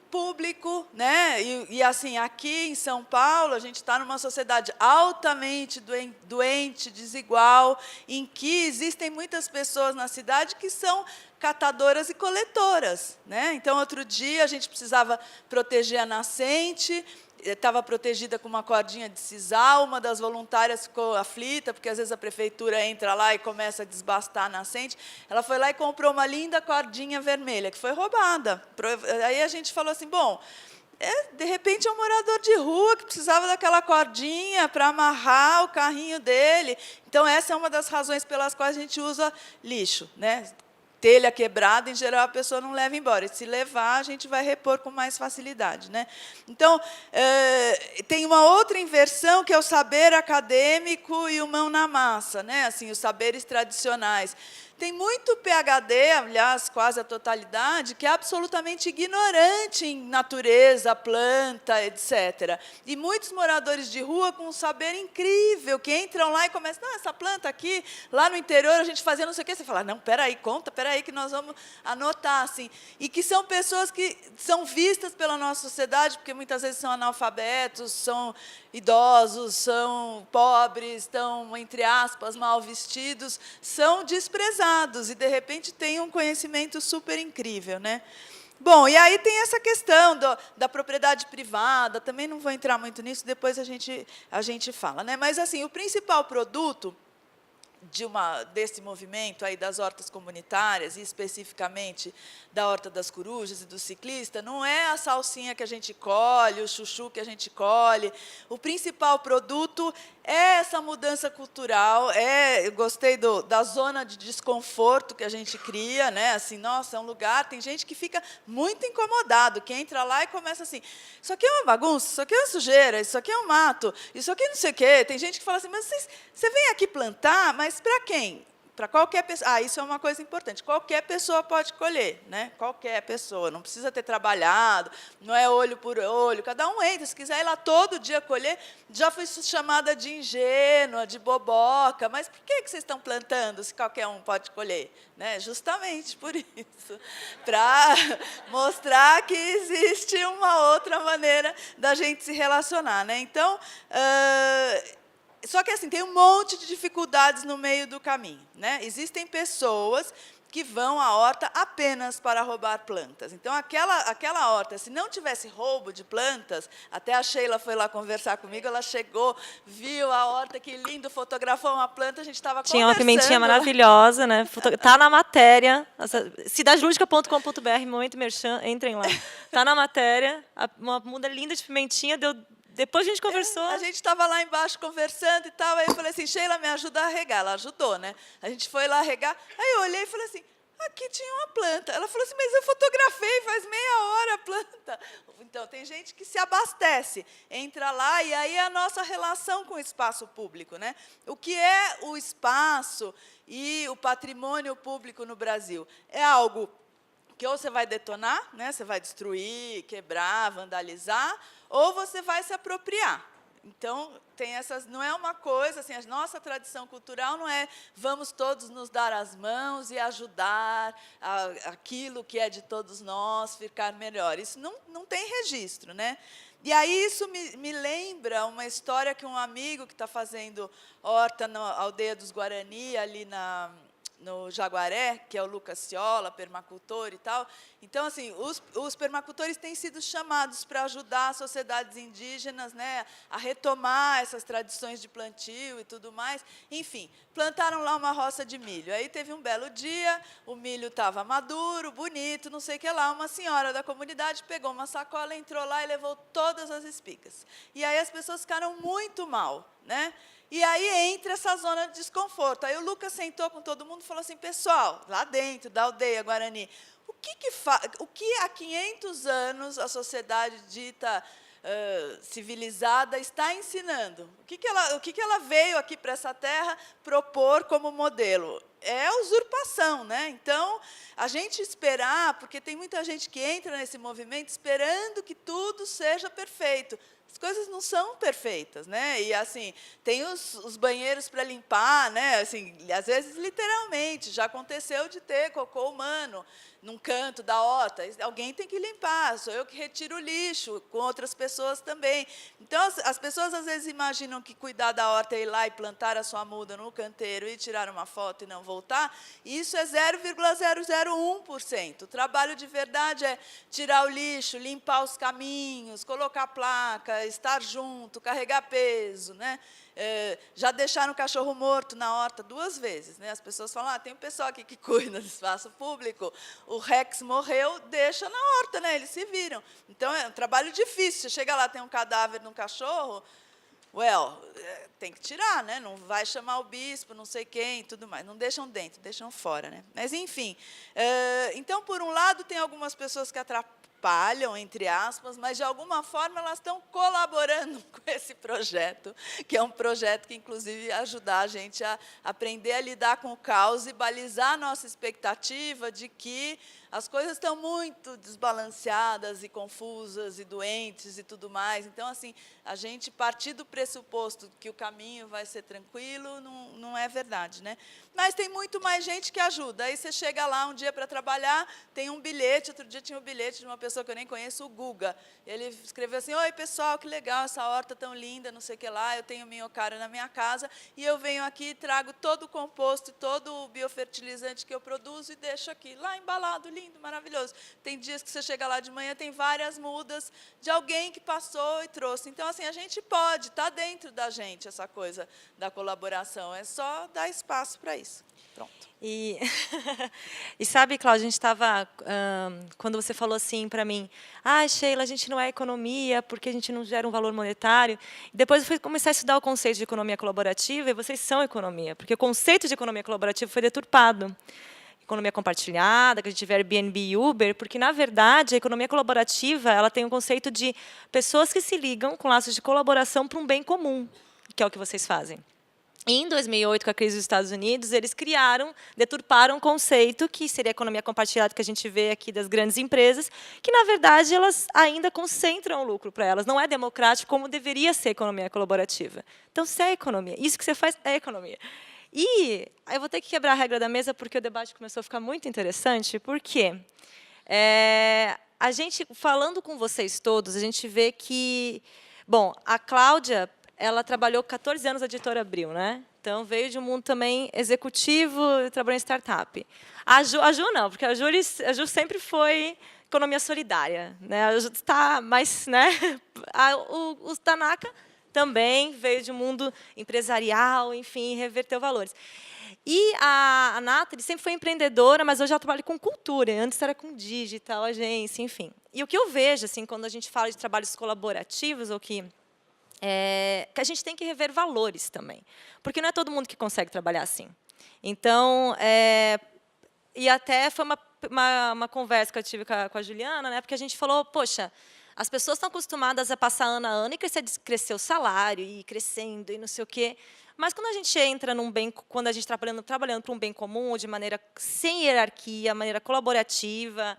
público, né? E assim, aqui em São Paulo, a gente está numa sociedade altamente doente, desigual, em que existem muitas pessoas na cidade que são catadoras e coletoras, né? Então, outro dia, a gente precisava proteger a nascente, estava protegida com uma cordinha de sisal, uma das voluntárias ficou aflita, porque às vezes a prefeitura entra lá e começa a desbastar a nascente. Ela foi lá e comprou uma linda cordinha vermelha, que foi roubada. Aí a gente falou assim, bom, de repente é um morador de rua que precisava daquela cordinha para amarrar o carrinho dele. Então, essa é uma das razões pelas quais a gente usa lixo, né? Telha quebrada, em geral, a pessoa não leva embora. E se levar, a gente vai repor com mais facilidade, né? Então, tem uma outra inversão, que é o saber acadêmico e o mão na massa, né? Assim, os saberes tradicionais. Tem muito PhD, aliás, quase a totalidade, que é absolutamente ignorante em natureza, planta, etc. E muitos moradores de rua com um saber incrível, que entram lá e começam, não, essa planta aqui, lá no interior, a gente fazia não sei o quê. Você fala, não, peraí, conta, peraí, que nós vamos anotar. Assim. E que são pessoas que são vistas pela nossa sociedade, porque muitas vezes são analfabetos, são idosos, são pobres, estão, entre aspas, mal vestidos, são desprezados. E, de repente, tem um conhecimento super incrível, né? Bom, e aí tem essa questão da propriedade privada, também não vou entrar muito nisso, depois a gente fala, né? Mas, assim, o principal produto desse movimento aí das hortas comunitárias, e especificamente da Horta das Corujas e do ciclista, não é a salsinha que a gente colhe, o chuchu que a gente colhe. O principal produto é essa mudança cultural. Eu gostei da zona de desconforto que a gente cria, né? Assim, nossa, é um lugar, tem gente que fica muito incomodado, que entra lá e começa assim, isso aqui é uma bagunça, isso aqui é uma sujeira, isso aqui é um mato, isso aqui não sei o quê. Tem gente que fala assim, mas você vem aqui plantar, mas para quem? para qualquer pessoa. Ah, isso é uma coisa importante. Qualquer pessoa pode colher, né? Qualquer pessoa. Não precisa ter trabalhado, não é olho por olho. Cada um entra. Se quiser ir lá todo dia colher, já fui chamada de ingênua, de boboca. Mas por que vocês estão plantando se qualquer um pode colher? Né? Justamente por isso. Para mostrar que existe uma outra maneira da gente se relacionar. Né? Então, só que assim, tem um monte de dificuldades no meio do caminho. Né? Existem pessoas que vão à horta apenas para roubar plantas. Então, aquela horta, se não tivesse roubo de plantas, até a Sheila foi lá conversar comigo, ela chegou, viu a horta, que lindo, fotografou uma planta, a gente estava conversando. Tinha uma pimentinha maravilhosa, né? Está na matéria, cidadeludica.com.br, momento merchan, entrem lá. Está na matéria, uma muda linda de pimentinha, depois a gente conversou. A gente estava lá embaixo conversando e tal, aí eu falei assim, Sheila, me ajuda a regar. Ela ajudou, né? A gente foi lá regar, aí eu olhei e falei assim, aqui tinha uma planta. Ela falou assim, mas eu fotografei faz meia hora a planta. Então, tem gente que se abastece, entra lá, e aí é a nossa relação com o espaço público. Né? O que é o espaço e o patrimônio público no Brasil? É algo que ou você vai detonar, né? Você vai destruir, quebrar, vandalizar, ou você vai se apropriar. Então, tem essas, não é uma coisa, assim, a nossa tradição cultural não é vamos todos nos dar as mãos e ajudar aquilo que é de todos nós ficar melhor. Isso não tem registro. Né? E aí isso me lembra uma história que um amigo que está fazendo horta na Aldeia dos Guarani, ali no Jaguaré, que é o Lucas Ciola, permacultor e tal. Então, assim, os permacultores têm sido chamados para ajudar as sociedades indígenas, né, a retomar essas tradições de plantio e tudo mais. Enfim, plantaram lá uma roça de milho. Aí teve um belo dia, o milho estava maduro, bonito, não sei o que lá. Uma senhora da comunidade pegou uma sacola, entrou lá e levou todas as espigas. E aí as pessoas ficaram muito mal, né? E aí entra essa zona de desconforto. Aí o Lucas sentou com todo mundo e falou assim, pessoal, lá dentro da aldeia Guarani, o que há 500 anos a sociedade dita civilizada está ensinando? O que ela veio aqui para essa terra propor como modelo? É usurpação. Né? Então, a gente esperar, porque tem muita gente que entra nesse movimento esperando que tudo seja perfeito. As coisas não são perfeitas, né? E assim, tem os banheiros para limpar, né? Assim, às vezes literalmente, já aconteceu de ter cocô humano num canto da horta, alguém tem que limpar, sou eu que retiro o lixo, com outras pessoas também. Então, as pessoas às vezes imaginam que cuidar da horta é ir lá e plantar a sua muda no canteiro e tirar uma foto e não voltar, e isso é 0,001%. O trabalho de verdade é tirar o lixo, limpar os caminhos, colocar placa, estar junto, carregar peso, né? Já deixaram o cachorro morto na horta 2 vezes. Né? As pessoas falam, tem um pessoal aqui que cuida do espaço público, o Rex morreu, deixa na horta, né? Eles se viram. Então, é um trabalho difícil. Você chega lá, tem um cadáver de um cachorro, tem que tirar, né? Não vai chamar o bispo, não sei quem, tudo mais. Não deixam dentro, deixam fora. Né? Mas, enfim, então, por um lado, tem algumas pessoas que atrapalham, entre aspas, mas, de alguma forma, elas estão colaborando com esse projeto, que é um projeto que, inclusive, ajuda a gente a aprender a lidar com o caos e balizar a nossa expectativa de que as coisas estão muito desbalanceadas e confusas e doentes e tudo mais. Então, assim, a gente partir do pressuposto que o caminho vai ser tranquilo não é verdade. Né? Mas tem muito mais gente que ajuda. Aí você chega lá um dia para trabalhar, tem um bilhete, outro dia tinha um bilhete de uma pessoa que eu nem conheço, o Guga. Ele escreveu assim, oi, pessoal, que legal, essa horta tão linda, não sei o que lá, eu tenho minhocário na minha casa, e eu venho aqui e trago todo o composto, todo o biofertilizante que eu produzo e deixo aqui, lá embalado, lindo, maravilhoso. Tem dias que você chega lá de manhã, tem várias mudas de alguém que passou e trouxe. Então, assim, a gente pode, está dentro da gente essa coisa da colaboração, é só dar espaço para isso. Pronto. E sabe, Cláudia, a gente estava, quando você falou assim para mim, Sheila, a gente não é economia, porque a gente não gera um valor monetário. E depois eu fui começar a estudar o conceito de economia colaborativa, e vocês são economia, porque o conceito de economia colaborativa foi deturpado. Economia compartilhada, que a gente tiver Airbnb e Uber, porque, na verdade, a economia colaborativa ela tem um conceito de pessoas que se ligam com laços de colaboração para um bem comum, que é o que vocês fazem. Em 2008, com a crise dos Estados Unidos, eles deturparam um conceito que seria a economia compartilhada que a gente vê aqui das grandes empresas, que, na verdade, elas ainda concentram o lucro para elas. Não é democrático como deveria ser a economia colaborativa. Então, se é economia, isso que você faz é economia. E eu vou ter que quebrar a regra da mesa, porque o debate começou a ficar muito interessante, porque a gente, falando com vocês todos, a gente vê que... Bom, a Cláudia, ela trabalhou 14 anos na Editora Abril, né? Então, veio de um mundo também executivo, trabalhou em startup. A Ju não, porque a Ju sempre foi economia solidária, né? A Ju está mais... Né? O Tanaka também veio de um mundo empresarial, enfim, reverteu valores. E a Nathalie sempre foi empreendedora, mas hoje ela trabalha com cultura. Antes era com digital, agência, enfim. E o que eu vejo, assim, quando a gente fala de trabalhos colaborativos, ou que a gente tem que rever valores também. Porque não é todo mundo que consegue trabalhar assim. Então, e até foi uma conversa que eu tive com a Juliana, né? Porque a gente falou, poxa, as pessoas estão acostumadas a passar ano a ano e crescer o salário, e ir crescendo, e não sei o quê. Mas quando a gente entra quando a gente está trabalhando para um bem comum, de maneira sem hierarquia, maneira colaborativa,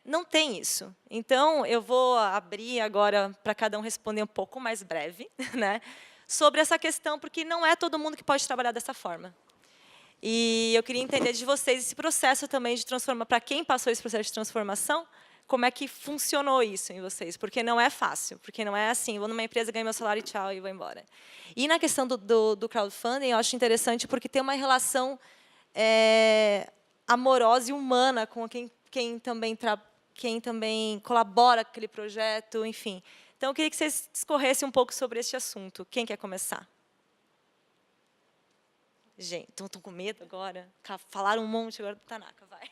não tem isso. Então, eu vou abrir agora para cada um responder um pouco mais breve, né, sobre essa questão, porque não é todo mundo que pode trabalhar dessa forma. E eu queria entender de vocês esse processo também de transformação, para quem passou esse processo de transformação, como é que funcionou isso em vocês? Porque não é fácil, porque não é assim, vou numa empresa, ganho meu salário e tchau, e vou embora. E na questão do crowdfunding, eu acho interessante porque tem uma relação amorosa e humana com quem também colabora com aquele projeto, enfim. Então, eu queria que vocês discorressem um pouco sobre este assunto. Quem quer começar? Gente, estão com medo agora? Falaram um monte agora do Tanaka, vai.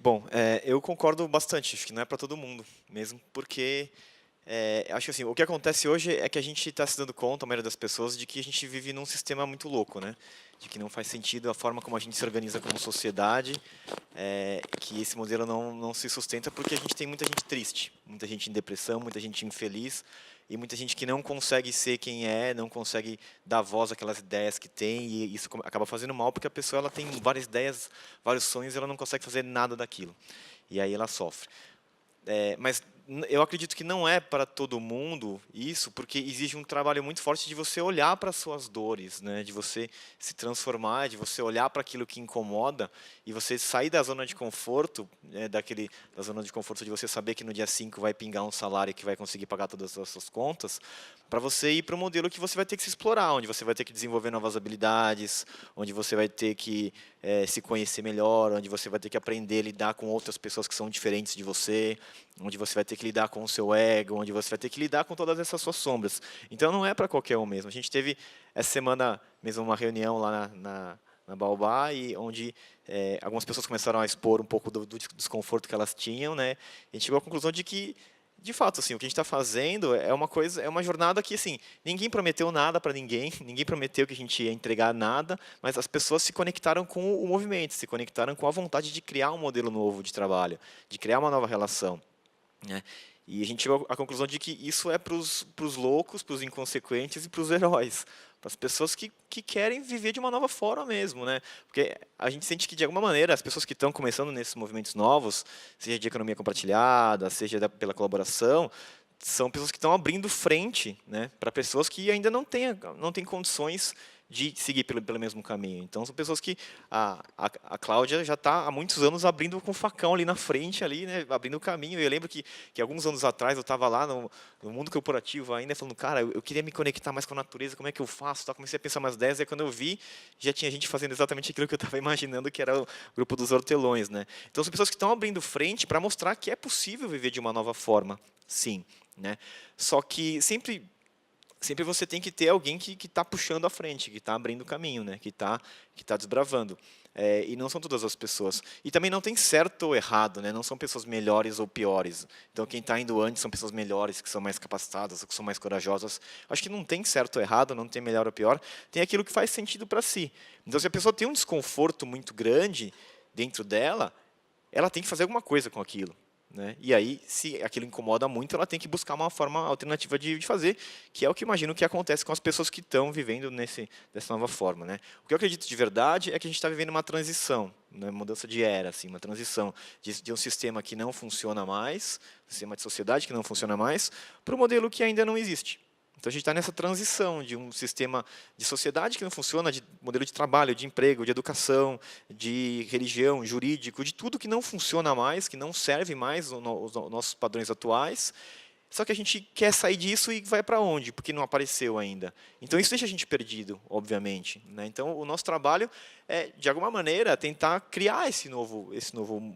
Bom, eu concordo bastante, acho que não é para todo mundo, mesmo porque acho que assim, o que acontece hoje é que a gente está se dando conta, a maioria das pessoas, de que a gente vive num sistema muito louco, né? De que não faz sentido a forma como a gente se organiza como sociedade, que esse modelo não se sustenta porque a gente tem muita gente triste, muita gente em depressão, muita gente infeliz, e muita gente que não consegue ser quem é, não consegue dar voz àquelas ideias que tem, e isso acaba fazendo mal, porque a pessoa ela tem várias ideias, vários sonhos, e ela não consegue fazer nada daquilo. E aí ela sofre. Mas eu acredito que não é para todo mundo isso, porque exige um trabalho muito forte de você olhar para as suas dores, né? De você se transformar, de você olhar para aquilo que incomoda e você sair da zona de conforto, da zona de conforto de você saber que no dia 5 vai pingar um salário que vai conseguir pagar todas as suas contas, para você ir para um modelo que você vai ter que se explorar, onde você vai ter que desenvolver novas habilidades, onde você vai ter que se conhecer melhor, onde você vai ter que aprender a lidar com outras pessoas que são diferentes de você, onde você vai ter que lidar com o seu ego, onde você vai ter que lidar com todas essas suas sombras. Então, não é para qualquer um mesmo. A gente teve, essa semana, mesmo uma reunião lá na Baobá, e onde algumas pessoas começaram a expor um pouco do desconforto que elas tinham, né? A gente chegou à conclusão de que, de fato, assim, o que a gente está fazendo é uma jornada que, assim, ninguém prometeu nada para ninguém, ninguém prometeu que a gente ia entregar nada, mas as pessoas se conectaram com o movimento, se conectaram com a vontade de criar um modelo novo de trabalho, de criar uma nova relação, né? E a gente chegou à conclusão de que isso é para os loucos, para os inconsequentes e para os heróis, para as pessoas que querem viver de uma nova forma mesmo, né? Porque a gente sente que, de alguma maneira, as pessoas que estão começando nesses movimentos novos, seja de economia compartilhada, seja pela colaboração, são pessoas que estão abrindo frente, né, para pessoas que ainda não têm condições de seguir pelo mesmo caminho. Então, são pessoas que a Cláudia já está há muitos anos abrindo com o facão ali na frente, ali, né, abrindo o caminho. Eu lembro que alguns anos atrás eu estava lá no mundo corporativo ainda, falando, cara, eu queria me conectar mais com a natureza, como é que eu faço? Tá, comecei a pensar umas ideias, e quando eu vi, já tinha gente fazendo exatamente aquilo que eu estava imaginando, que era o grupo dos hortelões, né? Então, são pessoas que estão abrindo frente para mostrar que é possível viver de uma nova forma, sim, né? Só que sempre você tem que ter alguém que está puxando à frente, que está abrindo o caminho, né? que está desbravando. E não são todas as pessoas. E também não tem certo ou errado, né? Não são pessoas melhores ou piores. Então, quem está indo antes são pessoas melhores, que são mais capacitadas, que são mais corajosas. Acho que não tem certo ou errado, não tem melhor ou pior. Tem aquilo que faz sentido para si. Então, se a pessoa tem um desconforto muito grande dentro dela, ela tem que fazer alguma coisa com aquilo. né? E aí, se aquilo incomoda muito, ela tem que buscar uma forma alternativa de fazer, que é o que imagino que acontece com as pessoas que estão vivendo dessa nova forma, né? O que eu acredito de verdade é que a gente está vivendo uma transição, né? Mudança de era, assim, uma transição de um sistema que não funciona mais, um sistema de sociedade que não funciona mais, para um modelo que ainda não existe. Então, a gente está nessa transição de um sistema de sociedade que não funciona, de modelo de trabalho, de emprego, de educação, de religião, jurídico, de tudo que não funciona mais, que não serve mais os nossos padrões atuais. Só que a gente quer sair disso e vai para onde? Porque não apareceu ainda. Então, isso deixa a gente perdido, obviamente, né? Então, o nosso trabalho é, de alguma maneira, tentar criar esse novo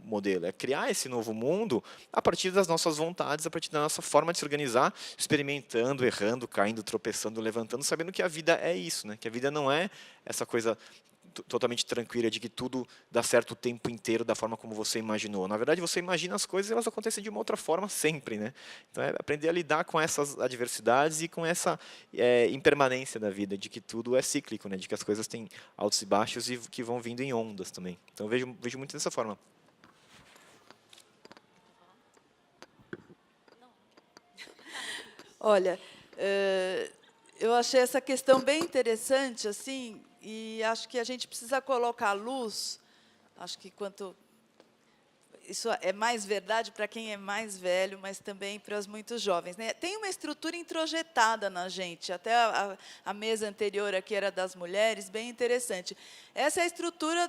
modelo, é criar esse novo mundo a partir das nossas vontades, a partir da nossa forma de se organizar, experimentando, errando, caindo, tropeçando, levantando, sabendo que a vida é isso, né? Que a vida não é essa coisa totalmente tranquila de que tudo dá certo o tempo inteiro da forma como você imaginou. Na verdade, você imagina as coisas e elas acontecem de uma outra forma sempre, né? Então, é aprender a lidar com essas adversidades e com essa impermanência da vida, de que tudo é cíclico, né? De que as coisas têm altos e baixos e que vão vindo em ondas também. Então, eu vejo muito dessa forma. Olha, eu achei essa questão bem interessante, assim, e acho que a gente precisa colocar à luz, acho que isso é mais verdade para quem é mais velho, mas também para os muito jovens, né? Tem uma estrutura introjetada na gente, até a mesa anterior aqui era das mulheres, bem interessante. Essa é a estrutura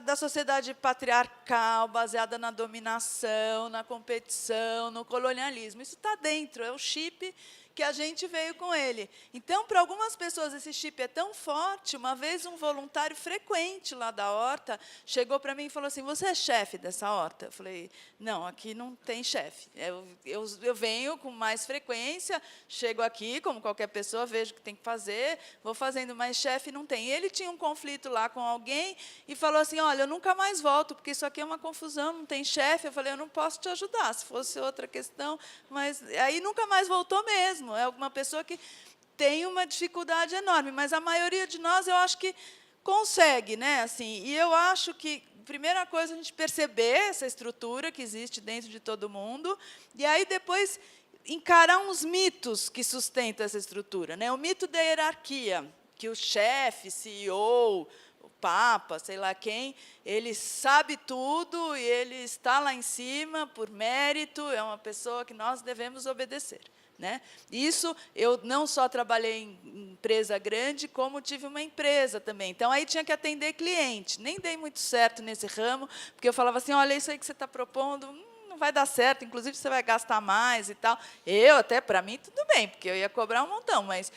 da sociedade patriarcal, baseada na dominação, na competição, no colonialismo. Isso está dentro, é o chip que a gente veio com ele. Então, para algumas pessoas, esse chip é tão forte. Uma vez, um voluntário frequente lá da horta chegou para mim e falou assim, você é chefe dessa horta? Eu falei, não, aqui não tem chefe. Eu venho com mais frequência, chego aqui, como qualquer pessoa, vejo o que tem que fazer, vou fazendo, mas chefe não tem. E ele tinha um conflito lá com alguém e falou assim, olha, eu nunca mais volto, porque isso aqui é uma confusão, não tem chefe. Eu falei, eu não posso te ajudar, se fosse outra questão, mas aí nunca mais voltou mesmo. É alguma pessoa que tem uma dificuldade enorme, mas a maioria de nós, eu acho que consegue, né? Assim, e eu acho que, primeira coisa, a gente perceber essa estrutura que existe dentro de todo mundo, e aí depois encarar uns mitos que sustentam essa estrutura, né? O mito da hierarquia, que o chefe, CEO, o Papa, sei lá quem, ele sabe tudo e ele está lá em cima por mérito, é uma pessoa que nós devemos obedecer. Né? Isso, eu não só trabalhei em empresa grande, como tive uma empresa também. Então, aí tinha que atender cliente. Nem dei muito certo nesse ramo, porque eu falava assim, olha, isso aí que você está propondo não vai dar certo, inclusive você vai gastar mais e tal. Eu, até, para mim, tudo bem, porque eu ia cobrar um montão, mas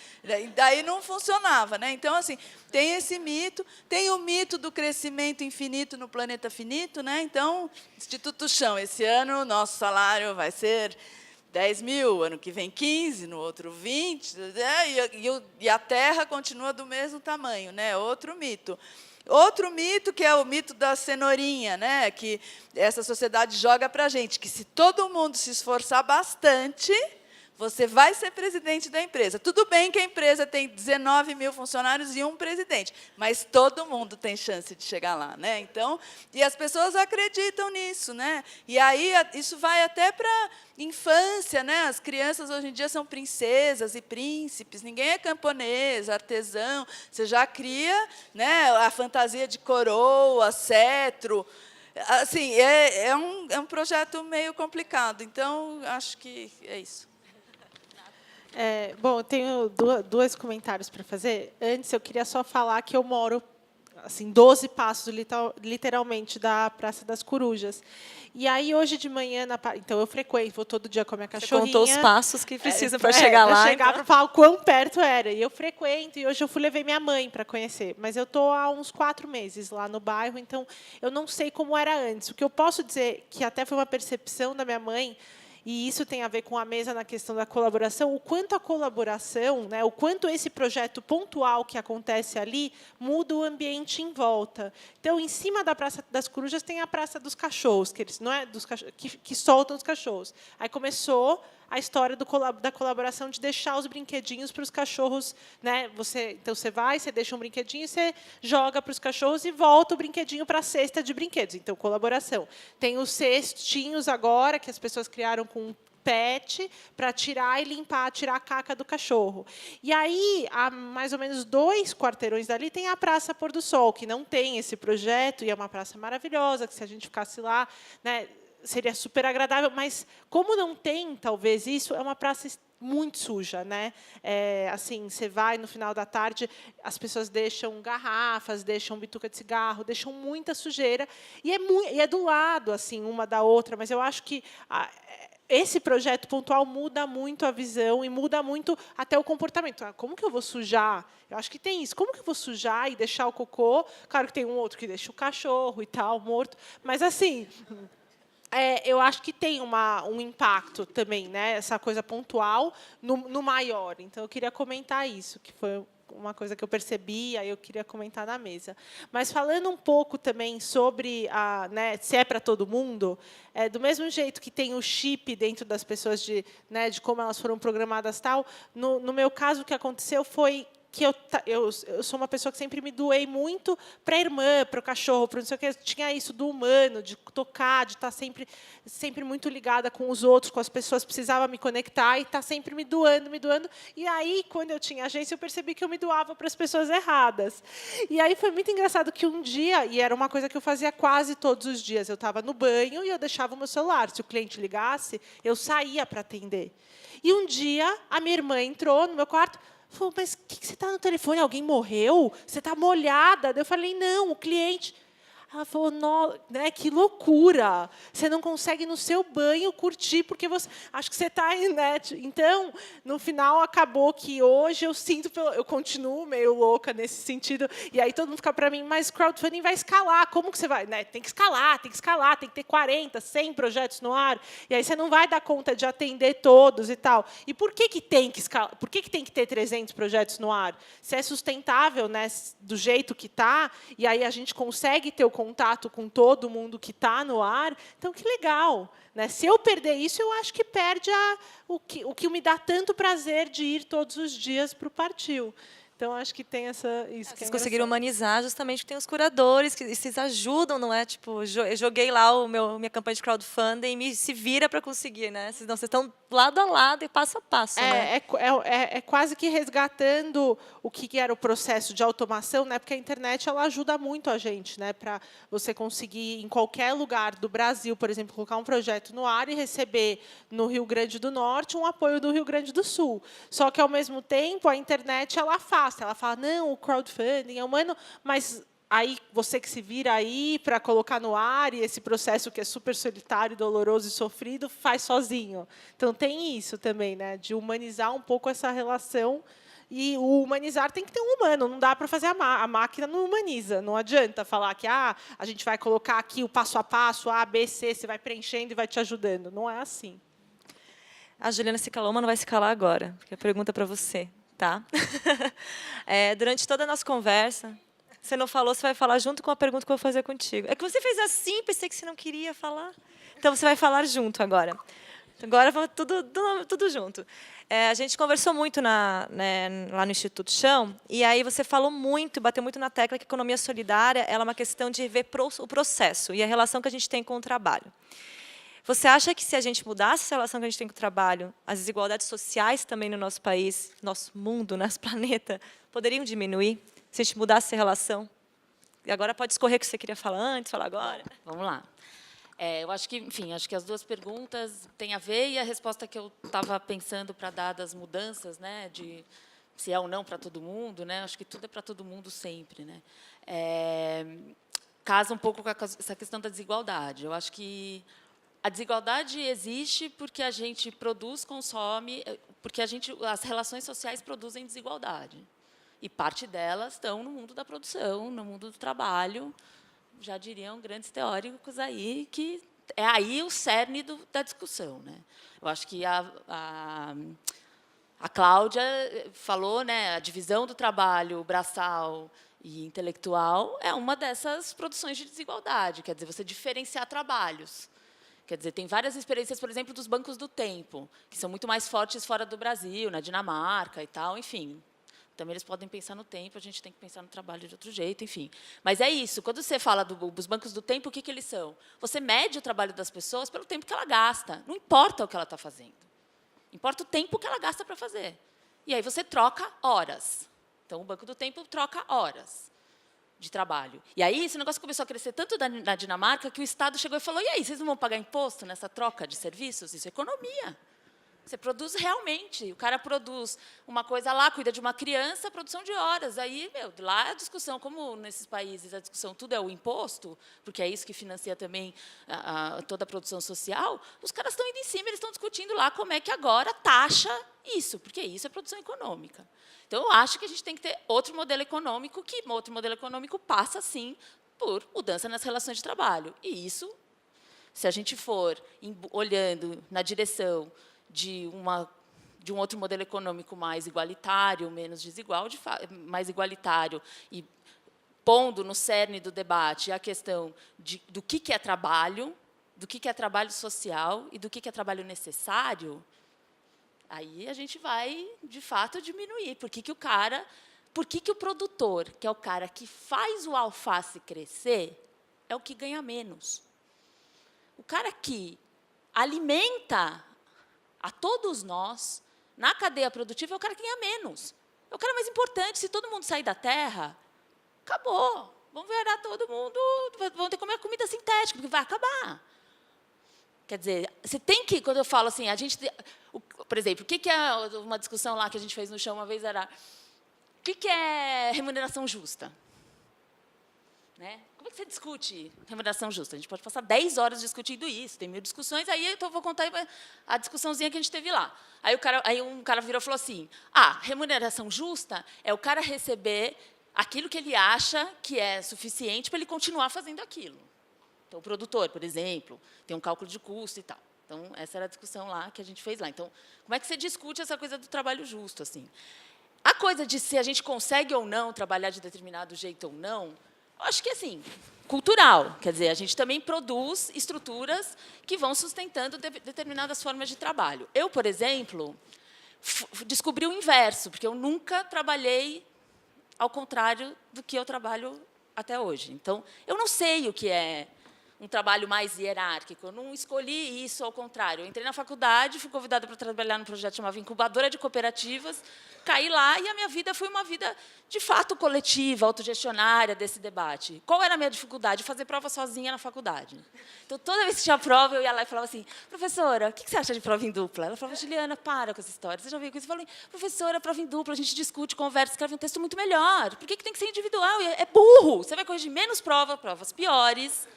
daí não funcionava. Né? Então, assim, tem esse mito, tem o mito do crescimento infinito no planeta finito. Né? Então, Instituto Chão, esse ano o nosso salário vai ser 10 mil, ano que vem 15, no outro 20, e a Terra continua do mesmo tamanho, né? Outro mito. Outro mito, que é o mito da cenourinha, né? Que essa sociedade joga para a gente, que se todo mundo se esforçar bastante, você vai ser presidente da empresa. Tudo bem que a empresa tem 19 mil funcionários e um presidente, mas todo mundo tem chance de chegar lá. Né? Então, e as pessoas acreditam nisso. Né? E aí isso vai até para a infância. Né? As crianças, hoje em dia, são princesas e príncipes. Ninguém é camponês, artesão. Você já cria, né, a fantasia de coroa, cetro. Assim, é um projeto meio complicado. Então, acho que é isso. Bom, eu tenho dois comentários para fazer. Antes, eu queria só falar que eu moro assim 12 passos, literalmente, da Praça das Corujas. E aí, hoje de manhã, então eu frequento, vou todo dia com a minha cachorrinha. Você contou os passos que precisa para chegar lá. Para chegar, para falar o quão perto era. E eu frequento, e hoje eu levei minha mãe para conhecer. Mas eu estou há uns 4 meses lá no bairro, então eu não sei como era antes. O que eu posso dizer, que até foi uma percepção da minha mãe, e isso tem a ver com a mesa na questão da colaboração, o quanto a colaboração, né, o quanto esse projeto pontual que acontece ali muda o ambiente em volta. Então, em cima da Praça das Corujas tem a Praça dos Cachorros, que eles não é dos que soltam os cachorros. Aí começou a história da colaboração de deixar os brinquedinhos para os cachorros, né? Então você vai, você deixa um brinquedinho, você joga para os cachorros e volta o brinquedinho para a cesta de brinquedos. Então, colaboração. Tem os cestinhos agora que as pessoas criaram com pet para tirar e limpar, tirar a caca do cachorro. E aí, a mais ou menos 2 quarteirões dali, tem a Praça Pôr do Sol, que não tem esse projeto, e é uma praça maravilhosa, que se a gente ficasse lá, né, seria super agradável, mas como não tem, talvez, isso, é uma praça muito suja, né? Assim, você vai no final da tarde, as pessoas deixam garrafas, deixam bituca de cigarro, deixam muita sujeira, e é do lado, assim, uma da outra, mas eu acho que esse projeto pontual muda muito a visão e muda muito até o comportamento. Como que eu vou sujar? Eu acho que tem isso. Como que eu vou sujar e deixar o cocô? Claro que tem um outro que deixa o cachorro e tal, morto. Mas, assim, eu acho que tem um impacto também, né? Essa coisa pontual no maior. Então, eu queria comentar isso, que foi uma coisa que eu percebi, aí eu queria comentar na mesa. Mas falando um pouco também sobre né, se é para todo mundo, do mesmo jeito que tem o chip dentro das pessoas né, de como elas foram programadas tal, no meu caso o que aconteceu foi que eu sou uma pessoa que sempre me doei muito para a irmã, para o cachorro, para não sei o quê. Tinha isso do humano, de tocar, de estar sempre muito ligada com os outros, com as pessoas, precisava me conectar e estar sempre me doando, me doando. E aí, quando eu tinha agência, eu percebi que eu me doava para as pessoas erradas. E aí foi muito engraçado que um dia, e era uma coisa que eu fazia quase todos os dias, eu estava no banho e eu deixava o meu celular. Se o cliente ligasse, eu saía para atender. E um dia, a minha irmã entrou no meu quarto, falou, mas o que você está no telefone? Alguém morreu? Você está molhada? Eu falei, não, o cliente. Ela falou, né, que loucura. Você não consegue, no seu banho, curtir, porque acho que você está em net. Então, no final, acabou que hoje eu sinto, eu continuo meio louca nesse sentido. E aí todo mundo fica para mim, mas crowdfunding vai escalar. Como que você vai? Né, tem que escalar, tem que ter 40, 100 projetos no ar. E aí você não vai dar conta de atender todos e tal. E por que tem que escalar? Por que tem que ter 300 projetos no ar? Se é sustentável, né, do jeito que está, e aí a gente consegue ter o contato com todo mundo que está no ar, então que legal, né? Se eu perder isso, eu acho que perde o que me dá tanto prazer de ir todos os dias para o Partiu. Então, acho que tem isso. Vocês conseguiram humanizar justamente porque tem os curadores que vocês ajudam, não é? Tipo, eu joguei lá minha campanha de crowdfunding e se vira para conseguir, né? Vocês estão lado a lado e passo a passo, né? É quase que resgatando o que era o processo de automação, né? Porque a internet ela ajuda muito a gente, né? Para você conseguir, em qualquer lugar do Brasil, por exemplo, colocar um projeto no ar e receber no Rio Grande do Norte um apoio do Rio Grande do Sul. Só que, ao mesmo tempo, a internet ela afasta. Ela fala, não, o crowdfunding é humano, mas aí você que se vira aí para colocar no ar e esse processo que é super solitário, doloroso e sofrido, faz sozinho. Então, tem isso também, né, de humanizar um pouco essa relação. E o humanizar tem que ter um humano, não dá para fazer a máquina não humaniza. Não adianta falar que a gente vai colocar aqui o passo a passo, A, B, C, você vai preenchendo e vai te ajudando. Não é assim. A Juliana se calou, mas não vai se calar agora, porque a pergunta é para você. Tá? Durante toda a nossa conversa, você não falou, você vai falar junto com a pergunta que eu vou fazer contigo. É que você fez assim, pensei que você não queria falar. Então, você vai falar junto agora. Agora, vamos tudo junto. A gente conversou muito lá no Instituto Chão, e aí você falou muito, bateu muito na tecla que a economia solidária ela é uma questão de ver o processo e a relação que a gente tem com o trabalho. Você acha que se a gente mudasse essa relação que a gente tem com o trabalho, as desigualdades sociais também no nosso país, nosso mundo, nosso planeta, poderiam diminuir se a gente mudasse essa relação? E agora pode escorrer o que você queria falar antes, falar agora. Vamos lá. Eu acho que, enfim, acho que as duas perguntas têm a ver e a resposta que eu estava pensando para dar das mudanças, né, de se é ou não para todo mundo, né, acho que tudo é para todo mundo sempre, né. Casa um pouco com essa questão da desigualdade. Eu acho que a desigualdade existe porque a gente produz, consome, porque as relações sociais produzem desigualdade. E parte delas estão no mundo da produção, no mundo do trabalho. Já diriam grandes teóricos aí que é aí o cerne da discussão, né? Eu acho que a Cláudia falou, né, a divisão do trabalho braçal e intelectual é uma dessas produções de desigualdade, quer dizer, você diferenciar trabalhos. Quer dizer, tem várias experiências, por exemplo, dos bancos do tempo, que são muito mais fortes fora do Brasil, na Dinamarca e tal, enfim. Também eles podem pensar no tempo, a gente tem que pensar no trabalho de outro jeito, enfim. Mas é isso, quando você fala dos bancos do tempo, o que eles são? Você mede o trabalho das pessoas pelo tempo que ela gasta, não importa o que ela está fazendo. Importa o tempo que ela gasta para fazer. E aí você troca horas. Então, o banco do tempo troca horas de trabalho. E aí, esse negócio começou a crescer tanto na Dinamarca que o Estado chegou e falou, e aí, vocês não vão pagar imposto nessa troca de serviços? Isso é economia. Você produz realmente. O cara produz uma coisa lá, cuida de uma criança, produção de horas. Aí, lá a discussão, como nesses países a discussão tudo é o imposto, porque é isso que financia também toda a produção social, os caras estão indo em cima, eles estão discutindo lá como é que agora taxa isso, porque isso é produção econômica. Então, eu acho que a gente tem que ter outro modelo econômico, que outro modelo econômico passa, sim, por mudança nas relações de trabalho. E isso, se a gente for olhando na direção de um outro modelo econômico mais igualitário, menos desigual, mais igualitário, e pondo no cerne do debate a questão do que é trabalho social e do que é trabalho necessário, aí a gente vai, de fato, diminuir. Por que o produtor, que é o cara que faz o alface crescer, é o que ganha menos? O cara que alimenta a todos nós, na cadeia produtiva, é o cara que ganha menos. É o cara mais importante. Se todo mundo sair da terra, acabou. Vamos virar todo mundo, vão ter que comer comida sintética, porque vai acabar. Quer dizer, você tem que, quando eu falo assim, por exemplo, o que é uma discussão lá que a gente fez no chão uma vez, era o que é remuneração justa? Né? Como é que você discute remuneração justa? A gente pode passar 10 horas discutindo isso, tem 1000 discussões, aí eu vou contar a discussãozinha que a gente teve lá. Aí um cara virou e falou assim, remuneração justa é o cara receber aquilo que ele acha que é suficiente para ele continuar fazendo aquilo. Então, o produtor, por exemplo, tem um cálculo de custo e tal. Então, essa era a discussão lá que a gente fez lá. Então, como é que você discute essa coisa do trabalho justo? Assim? A coisa de se a gente consegue ou não trabalhar de determinado jeito ou não, eu acho que, assim, cultural. Quer dizer, a gente também produz estruturas que vão sustentando determinadas formas de trabalho. Eu, por exemplo, descobri o inverso, porque eu nunca trabalhei ao contrário do que eu trabalho até hoje. Então, eu não sei o que é um trabalho mais hierárquico. Eu não escolhi isso ao contrário. Eu entrei na faculdade, fui convidada para trabalhar num projeto chamado Incubadora de Cooperativas, caí lá e a minha vida foi uma vida, de fato, coletiva, autogestionária desse debate. Qual era a minha dificuldade? Fazer prova sozinha na faculdade. Então, toda vez que tinha prova, eu ia lá e falava assim, professora, o que você acha de prova em dupla? Ela falava, Juliana, para com essa história. Você já viu com isso? Eu falei, professora, prova em dupla, a gente discute, conversa, escreve um texto muito melhor. Por que tem que ser individual? É burro. Você vai corrigir menos provas piores.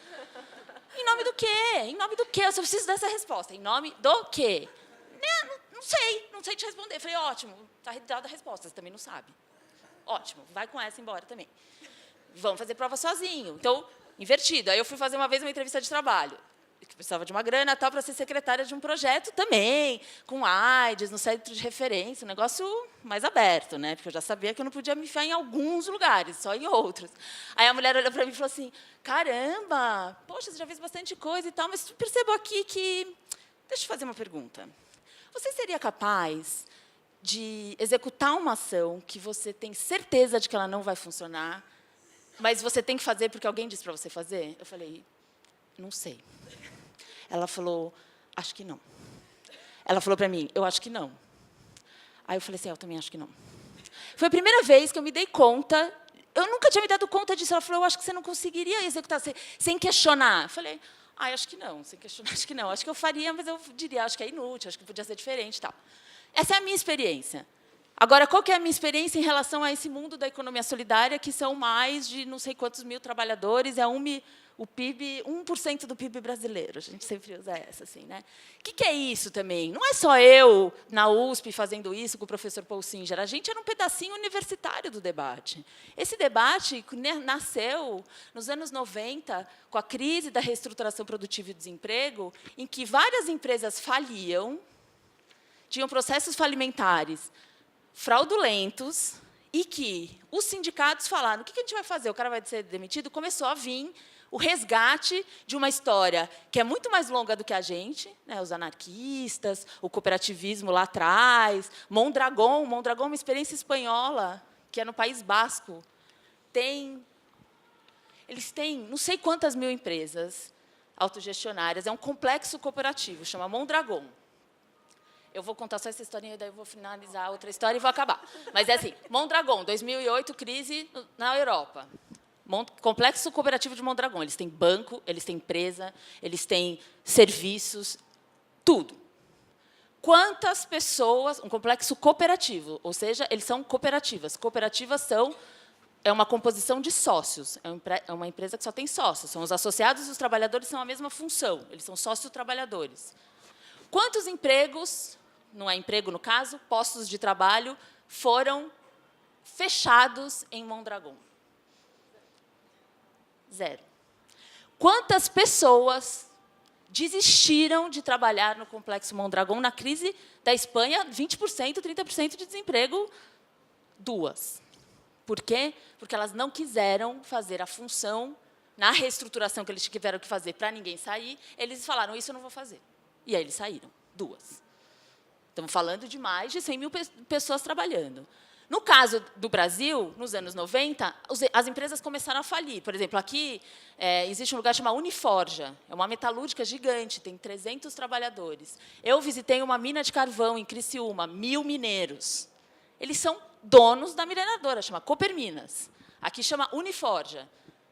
Em nome do quê? Em nome do quê? Eu só preciso dessa resposta. Em nome do quê? Não sei te responder. Eu falei, ótimo, está dada a resposta, você também não sabe. Ótimo, vai com essa embora também. Vamos fazer prova sozinho. Então, invertido. Aí eu fui fazer uma vez uma entrevista de trabalho, que precisava de uma grana tal para ser secretária de um projeto também, com AIDS, no centro de referência, um negócio mais aberto, né? Porque eu já sabia que eu não podia me enfiar em alguns lugares, só em outros. Aí a mulher olhou para mim e falou assim, caramba, poxa, você já fez bastante coisa e tal, mas percebo aqui que... Deixa eu fazer uma pergunta. Você seria capaz de executar uma ação que você tem certeza de que ela não vai funcionar, mas você tem que fazer porque alguém disse para você fazer? Eu falei, não sei. Ela falou, acho que não. Ela falou para mim, eu acho que não. Aí eu falei assim, eu também acho que não. Foi a primeira vez que eu me dei conta, eu nunca tinha me dado conta disso. Ela falou, eu acho que você não conseguiria executar sem questionar. Eu falei, acho que não, sem questionar, acho que não. Acho que eu faria, mas eu diria, acho que é inútil, acho que podia ser diferente e tal. Essa é a minha experiência. Agora, qual que é a minha experiência em relação a esse mundo da economia solidária, que são mais de não sei quantos mil trabalhadores, o PIB, 1% do PIB brasileiro. A gente sempre usa essa, assim, né? O que é isso também? Não é só eu, na USP, fazendo isso com o professor Paul Singer. A gente era um pedacinho universitário do debate. Esse debate nasceu nos anos 90, com a crise da reestruturação produtiva e desemprego, em que várias empresas faliam, tinham processos falimentares fraudulentos, e que os sindicatos falaram, o que a gente vai fazer? O cara vai ser demitido? Começou a vir o resgate de uma história que é muito mais longa do que a gente, né, os anarquistas, o cooperativismo lá atrás, Mondragón é uma experiência espanhola, que é no País Basco. Eles têm não sei quantas mil empresas autogestionárias, é um complexo cooperativo, chama Mondragón. Eu vou contar só essa historinha, daí eu vou finalizar outra história e vou acabar. Mas é assim, Mondragón, 2008, crise na Europa. Complexo cooperativo de Mondragón. Eles têm banco, eles têm empresa, eles têm serviços, tudo. Quantas pessoas... Um complexo cooperativo, ou seja, eles são cooperativas. Cooperativas é uma composição de sócios. É uma empresa que só tem sócios. São os associados e os trabalhadores são a mesma função. Eles são sócio-trabalhadores. Quantos empregos, não é emprego no caso, postos de trabalho, foram fechados em Mondragón? 0. Quantas pessoas desistiram de trabalhar no complexo Mondragón na crise da Espanha? 20%, 30% de desemprego, 2. Por quê? Porque elas não quiseram fazer a função, na reestruturação que eles tiveram que fazer para ninguém sair, eles falaram, isso eu não vou fazer. E aí eles saíram, 2. Estamos falando de mais de 100 mil pessoas trabalhando. No caso do Brasil, nos anos 90, as empresas começaram a falir. Por exemplo, aqui existe um lugar chamado Uniforja. É uma metalúrgica gigante, tem 300 trabalhadores. Eu visitei uma mina de carvão em Criciúma, 1000 mineiros. Eles são donos da mineradora, chama Coperminas. Aqui chama Uniforja.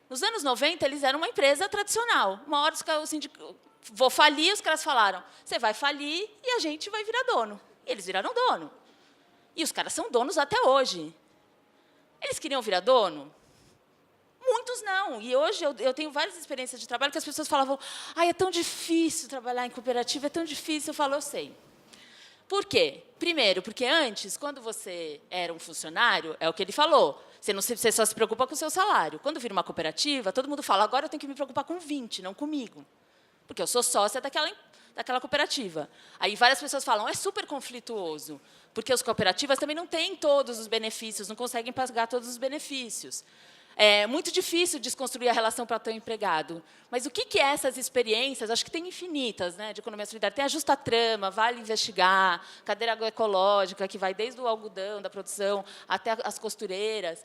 Nos anos 90, eles eram uma empresa tradicional. Uma hora o sindicato, vou falir, os caras falaram, você vai falir e a gente vai virar dono. E eles viraram dono. E os caras são donos até hoje. Eles queriam virar dono? Muitos não. E hoje eu tenho várias experiências de trabalho que as pessoas falavam, é tão difícil trabalhar em cooperativa, é tão difícil. Eu falo, eu sei. Por quê? Primeiro, porque antes, quando você era um funcionário, é o que ele falou, você só se preocupa com o seu salário. Quando vira uma cooperativa, todo mundo fala, agora eu tenho que me preocupar com 20, não comigo. Porque eu sou sócia daquela cooperativa. Aí várias pessoas falam, é super conflituoso, porque as cooperativas também não têm todos os benefícios, não conseguem pagar todos os benefícios. É muito difícil desconstruir a relação patrão-empregado. Mas o que é essas experiências? Acho que tem infinitas, né, de economia solidária. Tem a Justa Trama, Vale Investigar, cadeira agroecológica, que vai desde o algodão, da produção, até as costureiras.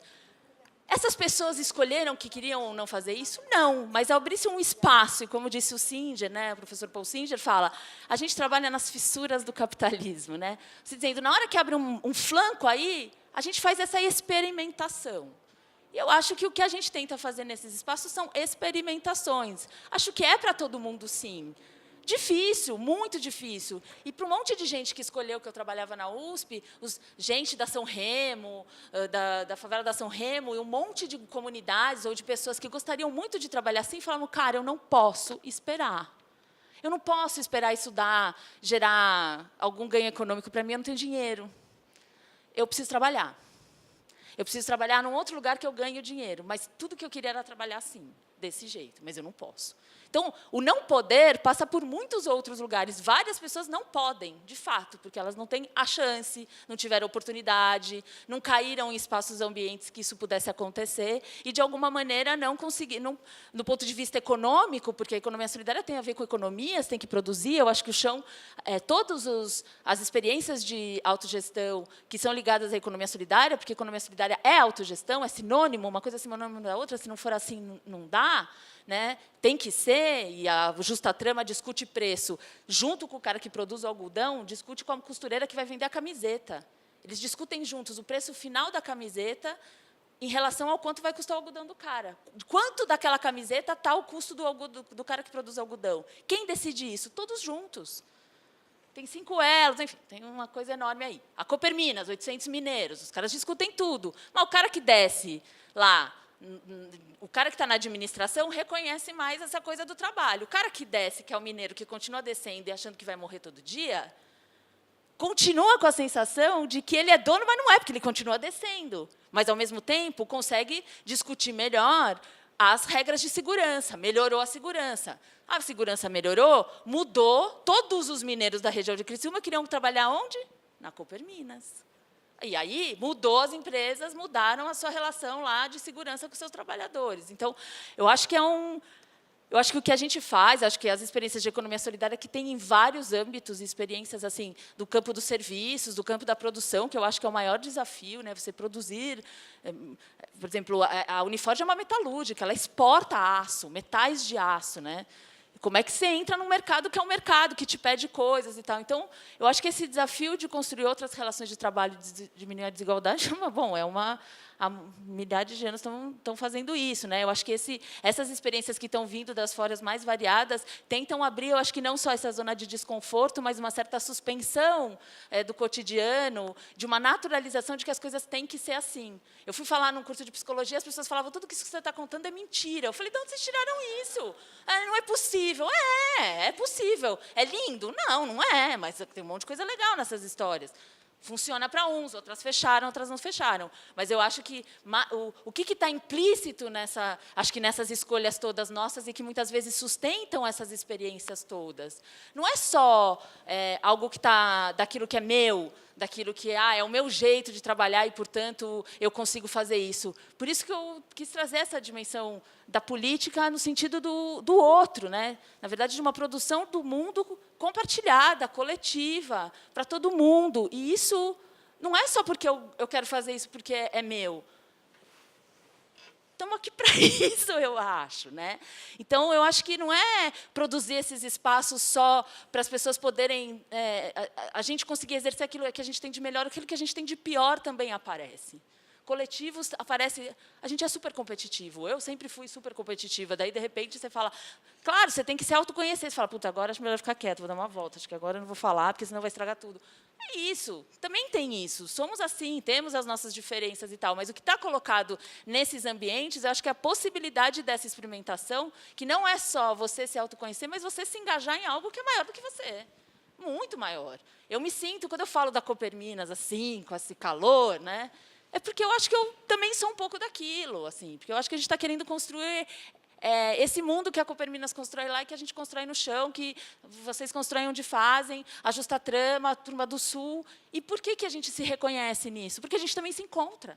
Essas pessoas escolheram que queriam não fazer isso? Não, mas abriu-se um espaço, e como disse o Singer, né, o professor Paul Singer fala, a gente trabalha nas fissuras do capitalismo. Né? Se dizendo, na hora que abre um flanco aí, a gente faz essa experimentação. E eu acho que o que a gente tenta fazer nesses espaços são experimentações. Acho que é para todo mundo, sim. Difícil, muito difícil. E para um monte de gente que escolheu que eu trabalhava na USP, gente da São Remo, da favela da São Remo, e um monte de comunidades ou de pessoas que gostariam muito de trabalhar assim, falavam, cara, eu não posso esperar. Eu não posso esperar isso gerar algum ganho econômico para mim, eu não tenho dinheiro. Eu preciso trabalhar. Eu preciso trabalhar num outro lugar que eu ganho dinheiro, mas tudo que eu queria era trabalhar assim, desse jeito, mas eu não posso. Então, o não poder passa por muitos outros lugares. Várias pessoas não podem, de fato, porque elas não têm a chance, não tiveram oportunidade, não caíram em espaços ambientes que isso pudesse acontecer e, de alguma maneira, não conseguiram, do ponto de vista econômico, porque a economia solidária tem a ver com economias, tem que produzir. Eu acho que o chão, todas as experiências de autogestão que são ligadas à economia solidária, porque a economia solidária é autogestão, é sinônimo, uma coisa é sinônimo da outra, se não for assim, não dá. Né? Tem que ser, e a Justa Trama discute preço, junto com o cara que produz o algodão, discute com a costureira que vai vender a camiseta. Eles discutem juntos o preço final da camiseta em relação ao quanto vai custar o algodão do cara. Quanto daquela camiseta está o custo do cara que produz o algodão? Quem decide isso? Todos juntos. Tem 5 elos, enfim, tem uma coisa enorme aí. A Coperminas, 800 mineiros, os caras discutem tudo. Mas o cara que desce lá, o cara que está na administração reconhece mais essa coisa do trabalho. O cara que desce, que é o mineiro, que continua descendo e achando que vai morrer todo dia, continua com a sensação de que ele é dono, mas não é, porque ele continua descendo. Mas, ao mesmo tempo, consegue discutir melhor as regras de segurança. Melhorou a segurança. A segurança melhorou, mudou. Todos os mineiros da região de Criciúma queriam trabalhar onde? Na Coperminas. E aí, mudou as empresas, mudaram a sua relação lá de segurança com seus trabalhadores. Então, eu acho que Eu acho que o que a gente faz, acho que as experiências de economia solidária que tem em vários âmbitos, experiências assim do campo dos serviços, do campo da produção, que eu acho que é o maior desafio, né? Você produzir, por exemplo, a Unifor é uma metalúrgica, ela exporta aço, metais de aço, né? Como é que você entra num mercado que é um mercado que te pede coisas e tal? Então, eu acho que esse desafio de construir outras relações de trabalho, de diminuir a desigualdade, há milhares de anos estão fazendo isso, né? Eu acho que essas experiências que estão vindo das foras mais variadas tentam abrir, eu acho que não só essa zona de desconforto, mas uma certa suspensão do cotidiano, de uma naturalização de que as coisas têm que ser assim. Eu fui falar num curso de psicologia, as pessoas falavam, tudo que isso que você está contando é mentira. Eu falei, de onde vocês tiraram isso? Não é possível. É possível. É lindo? Não é, mas tem um monte de coisa legal nessas histórias. Funciona para uns, outras fecharam, outras não fecharam. Mas eu acho que o que está implícito nessas escolhas todas nossas e que muitas vezes sustentam essas experiências todas, não é só algo que está daquilo que é meu, daquilo que é o meu jeito de trabalhar e, portanto, eu consigo fazer isso. Por isso que eu quis trazer essa dimensão da política no sentido do outro, né? Na verdade, de uma produção do mundo compartilhada, coletiva, para todo mundo. E isso não é só porque eu quero fazer isso porque é meu. Estamos aqui para isso, eu acho, né? Então, eu acho que não é produzir esses espaços só para as pessoas poderem... a gente conseguir exercer aquilo que a gente tem de melhor, aquilo que a gente tem de pior também aparece. Coletivos aparece... A gente é super competitivo. Eu sempre fui super competitiva. Daí, de repente, você fala... Claro, você tem que se autoconhecer. Você fala, puta, agora acho melhor ficar quieto, vou dar uma volta. Acho que agora eu não vou falar, porque senão vai estragar tudo. É isso. Também tem isso. Somos assim, temos as nossas diferenças e tal. Mas o que está colocado nesses ambientes, eu acho que é a possibilidade dessa experimentação, que não é só você se autoconhecer, mas você se engajar em algo que é maior do que você. Muito maior. Eu me sinto, quando eu falo da Coperminas, assim, com esse calor, né? É porque eu acho que eu também sou um pouco daquilo, assim, porque eu acho que a gente está querendo construir esse mundo que a Coperminas constrói lá e que a gente constrói no chão, que vocês constroem onde fazem, a Justa Trama, a Turma do Sul. E por que a gente se reconhece nisso? Porque a gente também se encontra.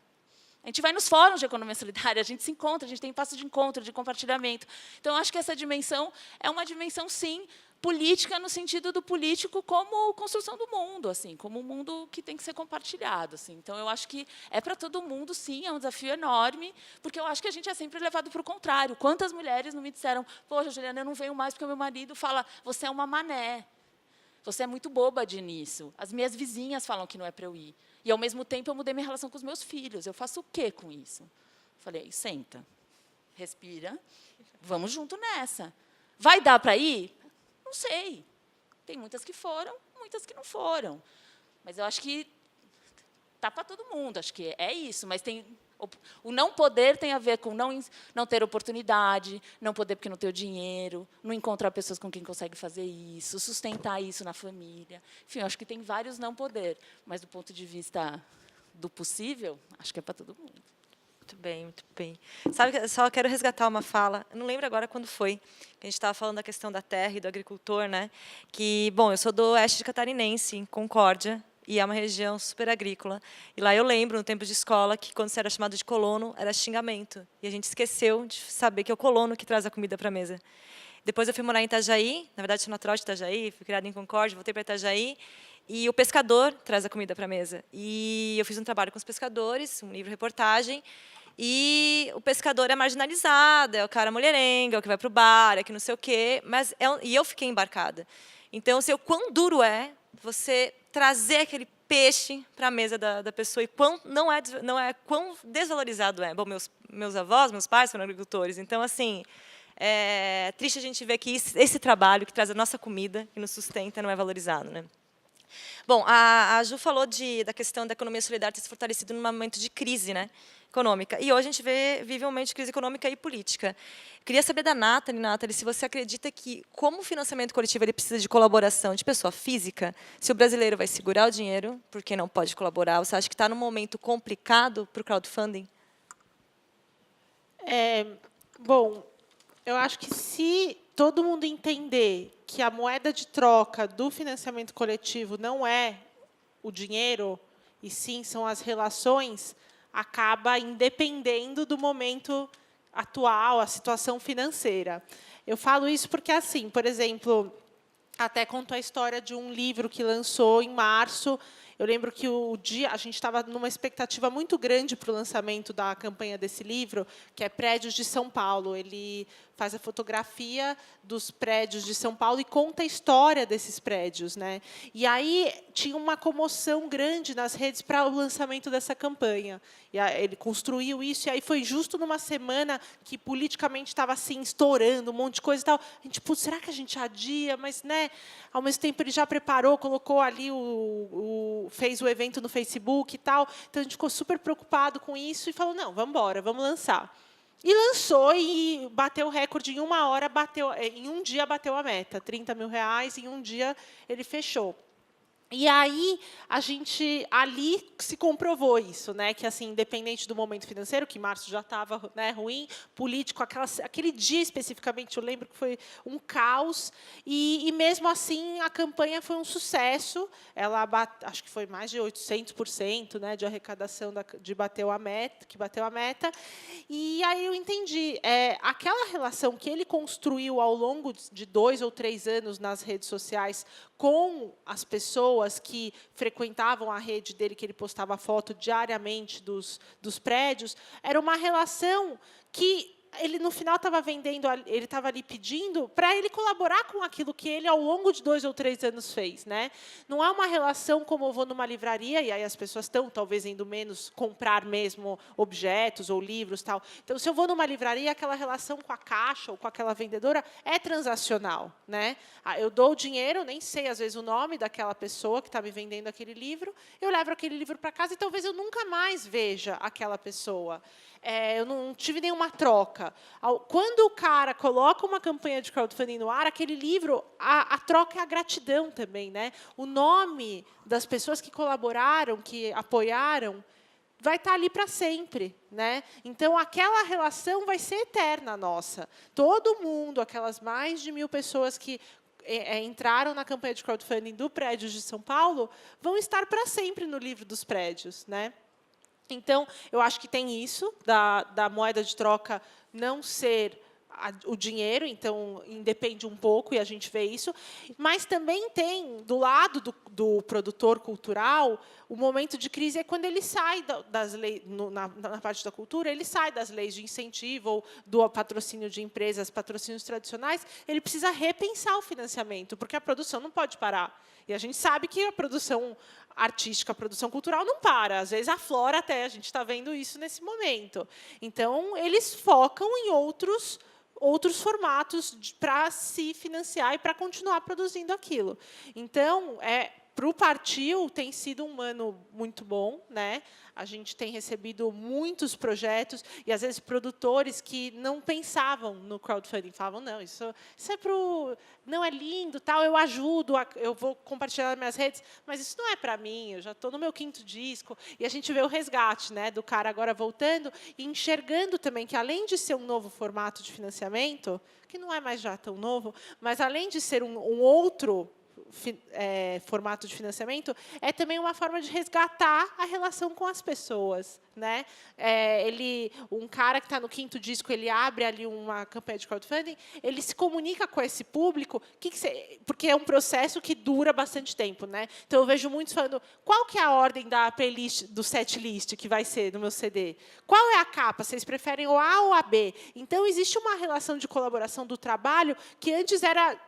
A gente vai nos fóruns de economia solidária, a gente se encontra, a gente tem espaço de encontro, de compartilhamento. Então, eu acho que essa dimensão é uma dimensão, sim, política, no sentido do político como construção do mundo, assim, como um mundo que tem que ser compartilhado. Assim. Então, eu acho que é para todo mundo, sim, é um desafio enorme, porque eu acho que a gente é sempre levado para o contrário. Quantas mulheres não me disseram, poxa, Juliana, eu não venho mais porque o meu marido fala, você é uma mané, você é muito boba nisso. As minhas vizinhas falam que não é para eu ir. E, ao mesmo tempo, eu mudei minha relação com os meus filhos. Eu faço o quê com isso? Falei, senta, respira, vamos junto nessa. Vai dar para ir? Não sei. Tem muitas que foram, muitas que não foram. Mas eu acho que está para todo mundo, acho que é isso. Mas o não poder tem a ver com não ter oportunidade, não poder porque não tem o dinheiro, não encontrar pessoas com quem consegue fazer isso, sustentar isso na família. Enfim, eu acho que tem vários não poder. Mas, do ponto de vista do possível, acho que é para todo mundo. Muito bem, muito bem. Sabe que só quero resgatar uma fala, eu não lembro agora quando foi, que a gente estava falando da questão da terra e do agricultor, né? Que, bom, eu sou do oeste catarinense, em Concórdia, e é uma região super agrícola. E lá eu lembro, no tempo de escola, que quando você era chamado de colono, era xingamento. E a gente esqueceu de saber que é o colono que traz a comida para a mesa. Depois eu fui morar em Itajaí, na verdade sou natural de Itajaí, fui criada em Concórdia, voltei para Itajaí, e o pescador traz a comida para a mesa. E eu fiz um trabalho com os pescadores, um livro-reportagem, e o pescador é marginalizado, é o cara mulherengo, é o que vai para o bar, é que não sei o quê, e eu fiquei embarcada. Então, o quão duro é você trazer aquele peixe para a mesa da pessoa e quão quão desvalorizado é. Bom, meus avós, meus pais foram agricultores, então, assim, é triste a gente ver que esse trabalho que traz a nossa comida, que nos sustenta, não é valorizado, né? Bom, a Ju falou da questão da economia solidária ter se fortalecido num momento de crise, né, econômica. E hoje a gente vive um momento de crise econômica e política. Queria saber da Nathalie, se você acredita que, como o financiamento coletivo ele precisa de colaboração de pessoa física, se o brasileiro vai segurar o dinheiro porque não pode colaborar, você acha que está num momento complicado para o crowdfunding? Bom, eu acho que se todo mundo entender que a moeda de troca do financiamento coletivo não é o dinheiro, e sim são as relações, acaba independendo do momento atual, a situação financeira. Eu falo isso porque, assim, por exemplo, até conto a história de um livro que lançou em março. Eu lembro que a gente estava numa expectativa muito grande para o lançamento da campanha desse livro, que é Prédios de São Paulo. Ele faz a fotografia dos prédios de São Paulo e conta a história desses prédios, né? E aí tinha uma comoção grande nas redes para o lançamento dessa campanha. E ele construiu isso, e aí foi justo numa semana que politicamente estava assim estourando, um monte de coisa e tal. A gente, putz, será que a gente adia? Mas, né, ao mesmo tempo ele já preparou, colocou ali fez o evento no Facebook e tal. Então a gente ficou super preocupado com isso e falou: não, vamos embora, vamos lançar. E lançou e bateu o recorde em uma hora, em um dia bateu a meta, R$30 mil, em um dia ele fechou. E aí a gente ali se comprovou isso, né, que assim, independente do momento financeiro, que março já estava, né, ruim, político, aquele dia especificamente, eu lembro que foi um caos, e mesmo assim a campanha foi um sucesso. Ela acho que foi mais de 800%, né, de arrecadação de bateu a meta. E aí eu entendi, aquela relação que ele construiu ao longo de 2 ou 3 anos nas redes sociais com as pessoas que frequentavam a rede dele, que ele postava foto diariamente dos prédios, era uma relação que ele, no final, estava vendendo, ele estava ali pedindo para ele colaborar com aquilo que ele, ao longo de 2 ou 3 anos, fez, né? Não é uma relação como eu vou numa livraria, e aí as pessoas estão, talvez, indo menos comprar mesmo objetos ou livros, tal. Então, se eu vou numa livraria, aquela relação com a caixa ou com aquela vendedora é transacional, né? Eu dou o dinheiro, nem sei, às vezes, o nome daquela pessoa que está me vendendo aquele livro, eu levo aquele livro para casa e talvez eu nunca mais veja aquela pessoa. Eu não tive nenhuma troca. Quando o cara coloca uma campanha de crowdfunding no ar, aquele livro, a troca é a gratidão também, né? O nome das pessoas que colaboraram, que apoiaram, vai estar ali para sempre, né? Então, aquela relação vai ser eterna nossa. Todo mundo, aquelas mais de 1.000 pessoas que entraram na campanha de crowdfunding do Prédios de São Paulo, vão estar para sempre no livro dos prédios, né? Então, eu acho que tem isso, da moeda de troca não ser o dinheiro, então, independe um pouco, e a gente vê isso. Mas também tem, do lado do produtor cultural, o momento de crise é quando ele sai das leis, na parte da cultura, ele sai das leis de incentivo ou do patrocínio de empresas, patrocínios tradicionais, ele precisa repensar o financiamento, porque a produção não pode parar. E a gente sabe que a produção artística, a produção cultural não para. Às vezes, aflora até, a gente está vendo isso nesse momento. Então, eles focam em outros formatos para se financiar e para continuar produzindo aquilo. Então, para o Partiu, tem sido um ano muito bom, né? A gente tem recebido muitos projetos e, às vezes, produtores que não pensavam no crowdfunding. Falavam, não, isso é não é lindo, tal, eu ajudo, eu vou compartilhar nas minhas redes, mas isso não é para mim, eu já estou no meu 5º disco. E a gente vê o resgate, né, do cara agora voltando e enxergando também que, além de ser um novo formato de financiamento, que não é mais já tão novo, mas, além de ser um outro formato de financiamento, é também uma forma de resgatar a relação com as pessoas, né? Um cara que está no 5º disco, ele abre ali uma campanha de crowdfunding, ele se comunica com esse público, porque é um processo que dura bastante tempo, né? Então, eu vejo muitos falando, qual que é a ordem da playlist, do setlist que vai ser do meu CD? Qual é a capa? Vocês preferem o A ou a B? Então, existe uma relação de colaboração do trabalho que antes era...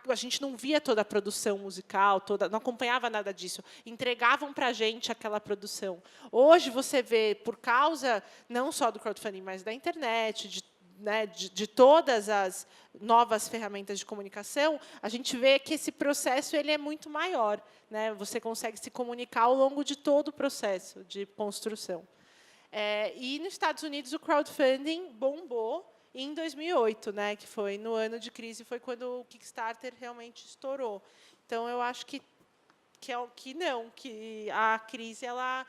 A gente não via toda a produção musical, não acompanhava nada disso. Entregavam para a gente aquela produção. Hoje, você vê, por causa não só do crowdfunding, mas da internet, de todas as novas ferramentas de comunicação, a gente vê que esse processo ele é muito maior, né? Você consegue se comunicar ao longo de todo o processo de construção. E, nos Estados Unidos, o crowdfunding bombou em 2008, né, que foi no ano de crise, foi quando o Kickstarter realmente estourou. Então, eu acho que a crise ela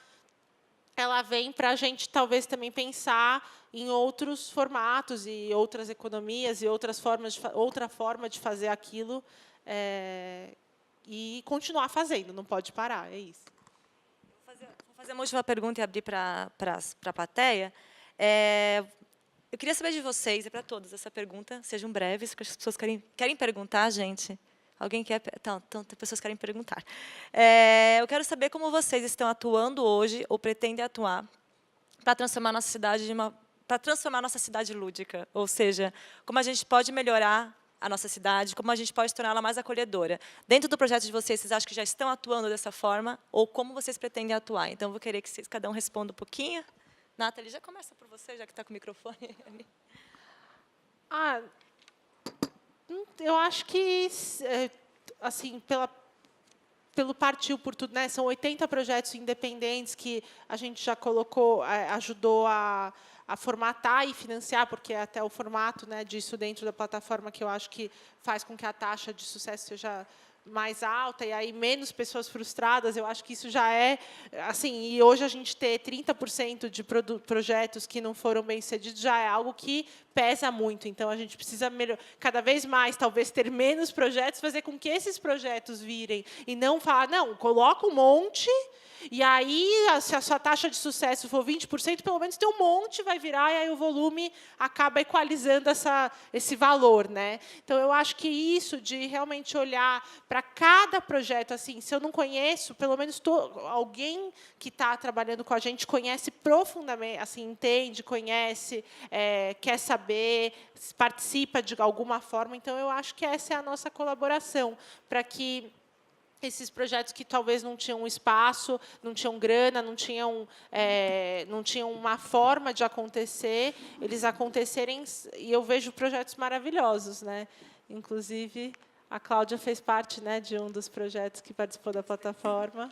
vem para a gente talvez também pensar em outros formatos e outras economias e outra forma de fazer aquilo e continuar fazendo, não pode parar, é isso. Vou fazer uma última pergunta e abrir para a plateia. Eu queria saber de vocês, é para todos essa pergunta, sejam breves, porque as pessoas querem perguntar, gente. Alguém quer? Então, tem pessoas que querem perguntar. Eu quero saber como vocês estão atuando hoje, ou pretendem atuar, para transformar nossa cidade para transformar nossa cidade lúdica, ou seja, como a gente pode melhorar a nossa cidade, como a gente pode torná-la mais acolhedora. Dentro do projeto de vocês, vocês acham que já estão atuando dessa forma, ou como vocês pretendem atuar? Então, eu vou querer que cada um responda um pouquinho. Nathalie, já começa por você, já que está com o microfone ali. Eu acho que, assim, pelo Partiu por Tudo, né? São 80 projetos independentes que a gente já colocou, ajudou a formatar e financiar, porque é até o formato, né, disso dentro da plataforma que eu acho que faz com que a taxa de sucesso seja mais alta e aí menos pessoas frustradas. Eu acho que isso já é assim, e hoje a gente ter 30% de projetos que não foram bem-sucedidos já é algo que pesa muito. Então a gente precisa cada vez mais, talvez ter menos projetos, fazer com que esses projetos virem e não falar, não, coloca um monte. E aí, se a sua taxa de sucesso for 20%, pelo menos tem um monte, vai virar, e aí o volume acaba equalizando esse valor, né? Então, eu acho que isso de realmente olhar para cada projeto, assim, se eu não conheço, pelo menos alguém que está trabalhando com a gente conhece profundamente, assim, entende, conhece, quer saber, participa de alguma forma. Então, eu acho que essa é a nossa colaboração, para que esses projetos que talvez não tinham espaço, não tinham grana, não tinham uma forma de acontecer, eles acontecerem, e eu vejo projetos maravilhosos, né? Inclusive, a Cláudia fez parte, né, de um dos projetos que participou da plataforma.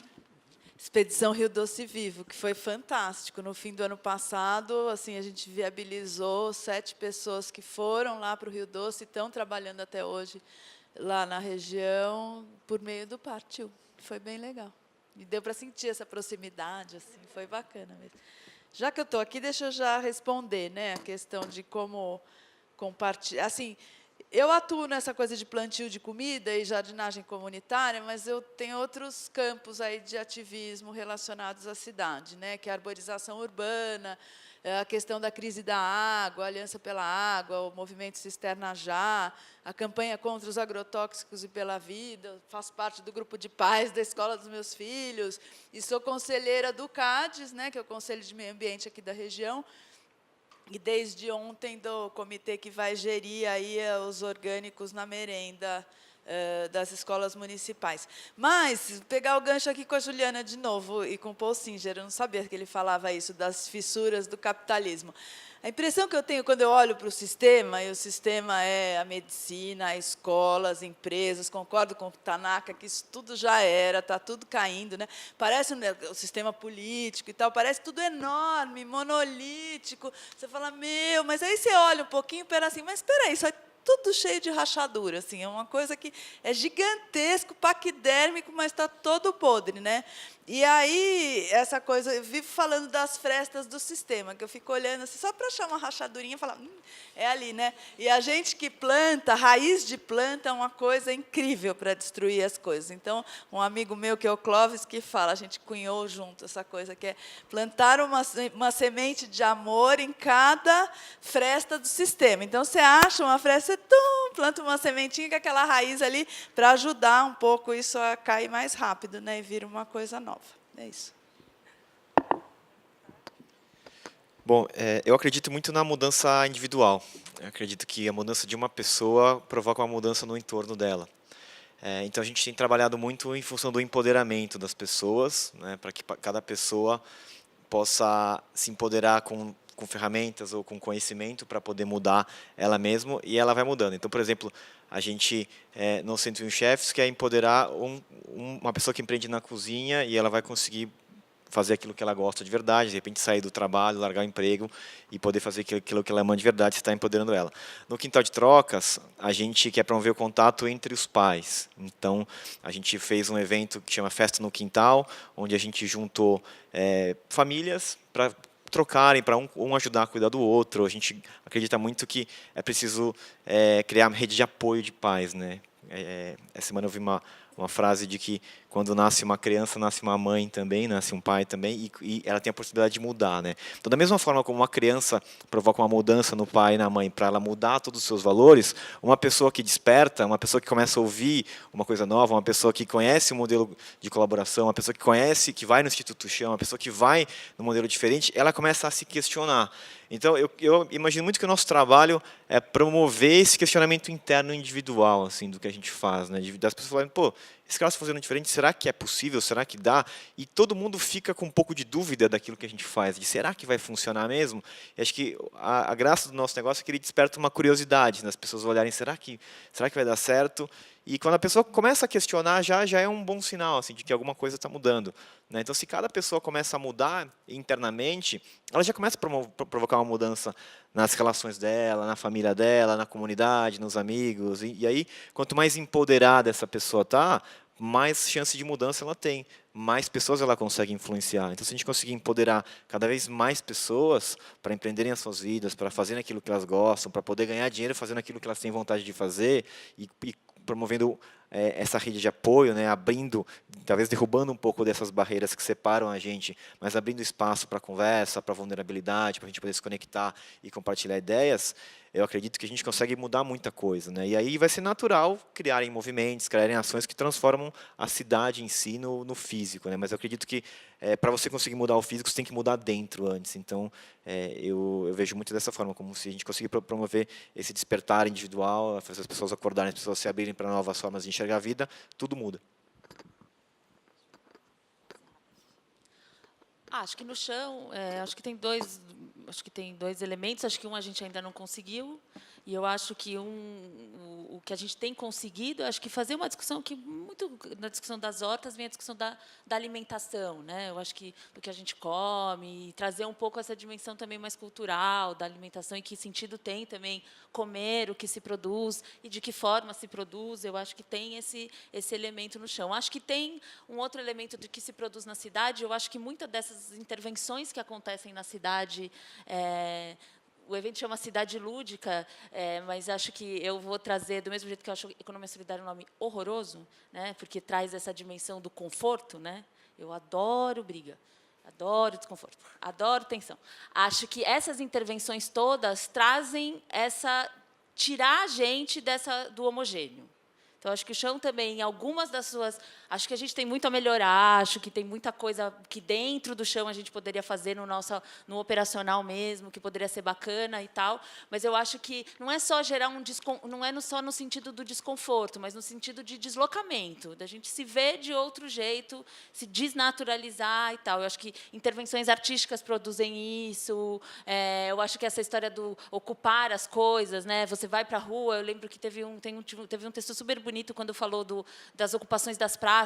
Expedição Rio Doce Vivo, que foi fantástico. No fim do ano passado, assim, a gente viabilizou 7 pessoas que foram lá para o Rio Doce e estão trabalhando até hoje lá na região, por meio do Partiu. Foi bem legal. E deu para sentir essa proximidade, assim, foi bacana mesmo. Já que eu estou aqui, deixa eu já responder, né, a questão de como compartilhar. Assim, eu atuo nessa coisa de plantio de comida e jardinagem comunitária, mas eu tenho outros campos aí de ativismo relacionados à cidade, né, que é a arborização urbana, a questão da crise da água, a Aliança pela Água, o movimento Cisterna Já, a campanha contra os agrotóxicos e pela vida. Faço parte do grupo de pais da escola dos meus filhos e sou conselheira do CADES, né, que é o Conselho de Meio Ambiente aqui da região, e desde ontem do comitê que vai gerir aí os orgânicos na merenda das escolas municipais. Mas, pegar o gancho aqui com a Juliana de novo e com o Paul Singer, eu não sabia que ele falava isso, das fissuras do capitalismo. A impressão que eu tenho quando eu olho para o sistema, e o sistema é a medicina, a escola, as empresas, concordo com o Tanaka, que isso tudo já era, está tudo caindo, né? Parece o sistema político e tal, parece tudo enorme, monolítico. Você fala, meu, mas aí você olha um pouquinho, pera assim, mas espera aí, isso é tudo cheio de rachadura, assim, é uma coisa que é gigantesco, paquidérmico, mas está todo podre, né? E aí, essa coisa, eu vivo falando das frestas do sistema, que eu fico olhando assim, só para achar uma rachadurinha e falar, é ali, né? E a gente que planta, raiz de planta é uma coisa incrível para destruir as coisas. Então, um amigo meu, que é o Clóvis, que fala, a gente cunhou junto essa coisa, que é plantar uma semente de amor em cada fresta do sistema. Então, você acha uma fresta, você planta uma sementinha com aquela raiz ali para ajudar um pouco isso a cair mais rápido, né? E vira uma coisa nova. É isso. Bom, eu acredito muito na mudança individual. Eu acredito que a mudança de uma pessoa provoca uma mudança no entorno dela. Então, a gente tem trabalhado muito em função do empoderamento das pessoas, né, para que cada pessoa possa se empoderar com ferramentas ou com conhecimento para poder mudar ela mesma, e ela vai mudando. Então, por exemplo, a gente, no 101 Chefs, quer empoderar uma pessoa que empreende na cozinha e ela vai conseguir fazer aquilo que ela gosta de verdade, de repente sair do trabalho, largar o emprego e poder fazer aquilo que ela ama de verdade, está empoderando ela. No Quintal de Trocas, a gente quer promover o contato entre os pais. Então, a gente fez um evento que chama Festa no Quintal, onde a gente juntou famílias para trocarem, para um ajudar a cuidar do outro. A gente acredita muito que é preciso criar uma rede de apoio de pais, né? Essa semana eu vi uma frase de que quando nasce uma criança, nasce uma mãe também, nasce um pai também, e ela tem a possibilidade de mudar, né? Então, da mesma forma como uma criança provoca uma mudança no pai e na mãe para ela mudar todos os seus valores, uma pessoa que desperta, uma pessoa que começa a ouvir uma coisa nova, uma pessoa que conhece o modelo de colaboração, uma pessoa que conhece, que vai no Instituto Chão, uma pessoa que vai no modelo diferente, ela começa a se questionar. Então, eu imagino muito que o nosso trabalho é promover esse questionamento interno individual, assim, do que a gente faz, né? Das pessoas falarem, pô, esse cara está fazendo diferente, será que é possível, será que dá? E todo mundo fica com um pouco de dúvida daquilo que a gente faz, de será que vai funcionar mesmo? E acho que a graça do nosso negócio é que ele desperta uma curiosidade, nas pessoas olharem, será que vai dar certo? E quando a pessoa começa a questionar, já é um bom sinal assim, de que alguma coisa está mudando, né? Então, se cada pessoa começa a mudar internamente, ela já começa a provocar uma mudança nas relações dela, na família dela, na comunidade, nos amigos. E aí, quanto mais empoderada essa pessoa está, mais chance de mudança ela tem, mais pessoas ela consegue influenciar. Então, se a gente conseguir empoderar cada vez mais pessoas para empreenderem as suas vidas, para fazerem aquilo que elas gostam, para poder ganhar dinheiro fazendo aquilo que elas têm vontade de fazer e promovendo essa rede de apoio, né, abrindo, talvez derrubando um pouco dessas barreiras que separam a gente, mas abrindo espaço para conversa, para vulnerabilidade, para a gente poder se conectar e compartilhar ideias, eu acredito que a gente consegue mudar muita coisa, né? E aí vai ser natural criarem movimentos, criarem ações que transformam a cidade em si no físico, né? Mas eu acredito que para você conseguir mudar o físico, você tem que mudar dentro antes. Então, eu vejo muito dessa forma, como se a gente conseguir promover esse despertar individual, fazer as pessoas acordarem, as pessoas se abrirem para novas formas de enxergar a vida, tudo muda. Acho que no chão, acho que tem dois elementos. Acho que um a gente ainda não conseguiu, e eu acho que o que a gente tem conseguido, acho que fazer uma discussão que muito na discussão das hortas vem a discussão da alimentação, né? Eu acho que do que a gente come, e trazer um pouco essa dimensão também mais cultural da alimentação, e que sentido tem também comer o que se produz e de que forma se produz. Eu acho que tem esse elemento no chão. Acho que tem um outro elemento do que se produz na cidade. Eu acho que muitas dessas intervenções que acontecem na cidade, o evento chama Cidade Lúdica, mas acho que eu vou trazer, do mesmo jeito que eu acho Economia Solidária um nome horroroso, né, porque traz essa dimensão do conforto, né? Eu adoro briga, adoro desconforto, adoro tensão. Acho que essas intervenções todas trazem tirar a gente do homogêneo. Então, acho que o chão também, em algumas das suas... Acho que a gente tem muito a melhorar, acho que tem muita coisa que dentro do chão a gente poderia fazer no operacional mesmo, que poderia ser bacana e tal, mas eu acho que não é só gerar não é só no sentido do desconforto, mas no sentido de deslocamento, da gente se ver de outro jeito, se desnaturalizar e tal. Eu acho que intervenções artísticas produzem isso, eu acho que essa história do ocupar as coisas, né? Você vai para a rua, eu lembro que teve um texto super bonito quando falou das ocupações das praças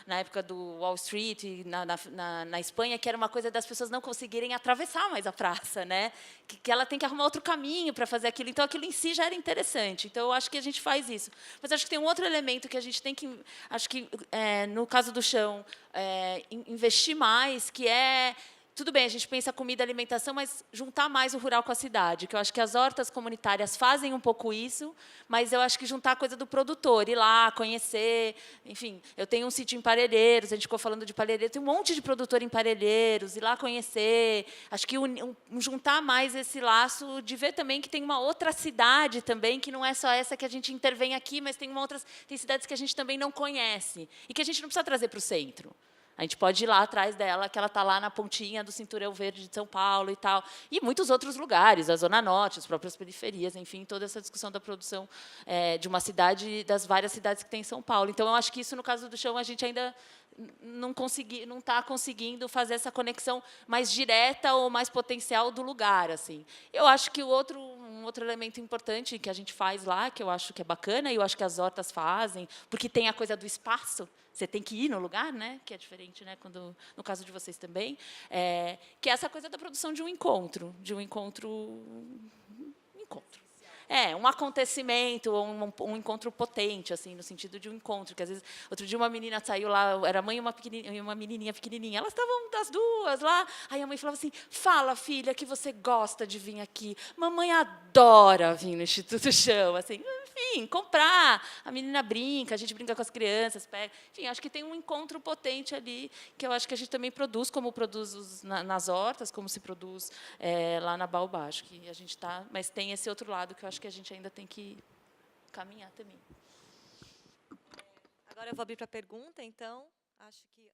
na época do Wall Street, na Espanha, que era uma coisa das pessoas não conseguirem atravessar mais a praça, né? Que ela tem que arrumar outro caminho para fazer aquilo. Então, aquilo em si já era interessante. Então, eu acho que a gente faz isso. Mas acho que tem um outro elemento que a gente tem que, acho que, no caso do chão, investir mais, que é... Tudo bem, a gente pensa comida, alimentação, mas juntar mais o rural com a cidade, que eu acho que as hortas comunitárias fazem um pouco isso, mas eu acho que juntar a coisa do produtor, ir lá, conhecer, enfim, eu tenho um sítio em Parelheiros, a gente ficou falando de Parelheiros, tem um monte de produtor em Parelheiros, ir lá conhecer, acho que juntar mais esse laço de ver também que tem uma outra cidade também, que não é só essa que a gente intervém aqui, mas tem cidades que a gente também não conhece, e que a gente não precisa trazer para o centro. A gente pode ir lá atrás dela, que ela está lá na pontinha do Cinturão Verde de São Paulo e tal. E muitos outros lugares, a Zona Norte, as próprias periferias, enfim, toda essa discussão da produção de uma cidade, das várias cidades que tem em São Paulo. Então, eu acho que isso, no caso do chão, a gente ainda não está conseguindo fazer essa conexão mais direta ou mais potencial do lugar, assim. Eu acho que um outro elemento importante que a gente faz lá, que eu acho que é bacana, e eu acho que as hortas fazem, porque tem a coisa do espaço, você tem que ir no lugar, né, que é diferente, né, no caso de vocês também, que é essa coisa da produção de um encontro. Um acontecimento, ou um encontro potente, assim, no sentido de um encontro, que às vezes, outro dia uma menina saiu lá, era a mãe e uma menininha pequenininha, elas estavam as duas lá, aí a mãe falava assim, fala, filha, que você gosta de vir aqui, mamãe adora vir no Instituto Chão, assim, enfim, comprar. A menina brinca, a gente brinca com as crianças, pega. Enfim, acho que tem um encontro potente ali, que eu acho que a gente também produz, como produz nas hortas, como se produz lá na Baobá. Acho que a gente está, mas tem esse outro lado que eu acho que a gente ainda tem que caminhar também. Agora eu vou abrir para pergunta, então. Acho que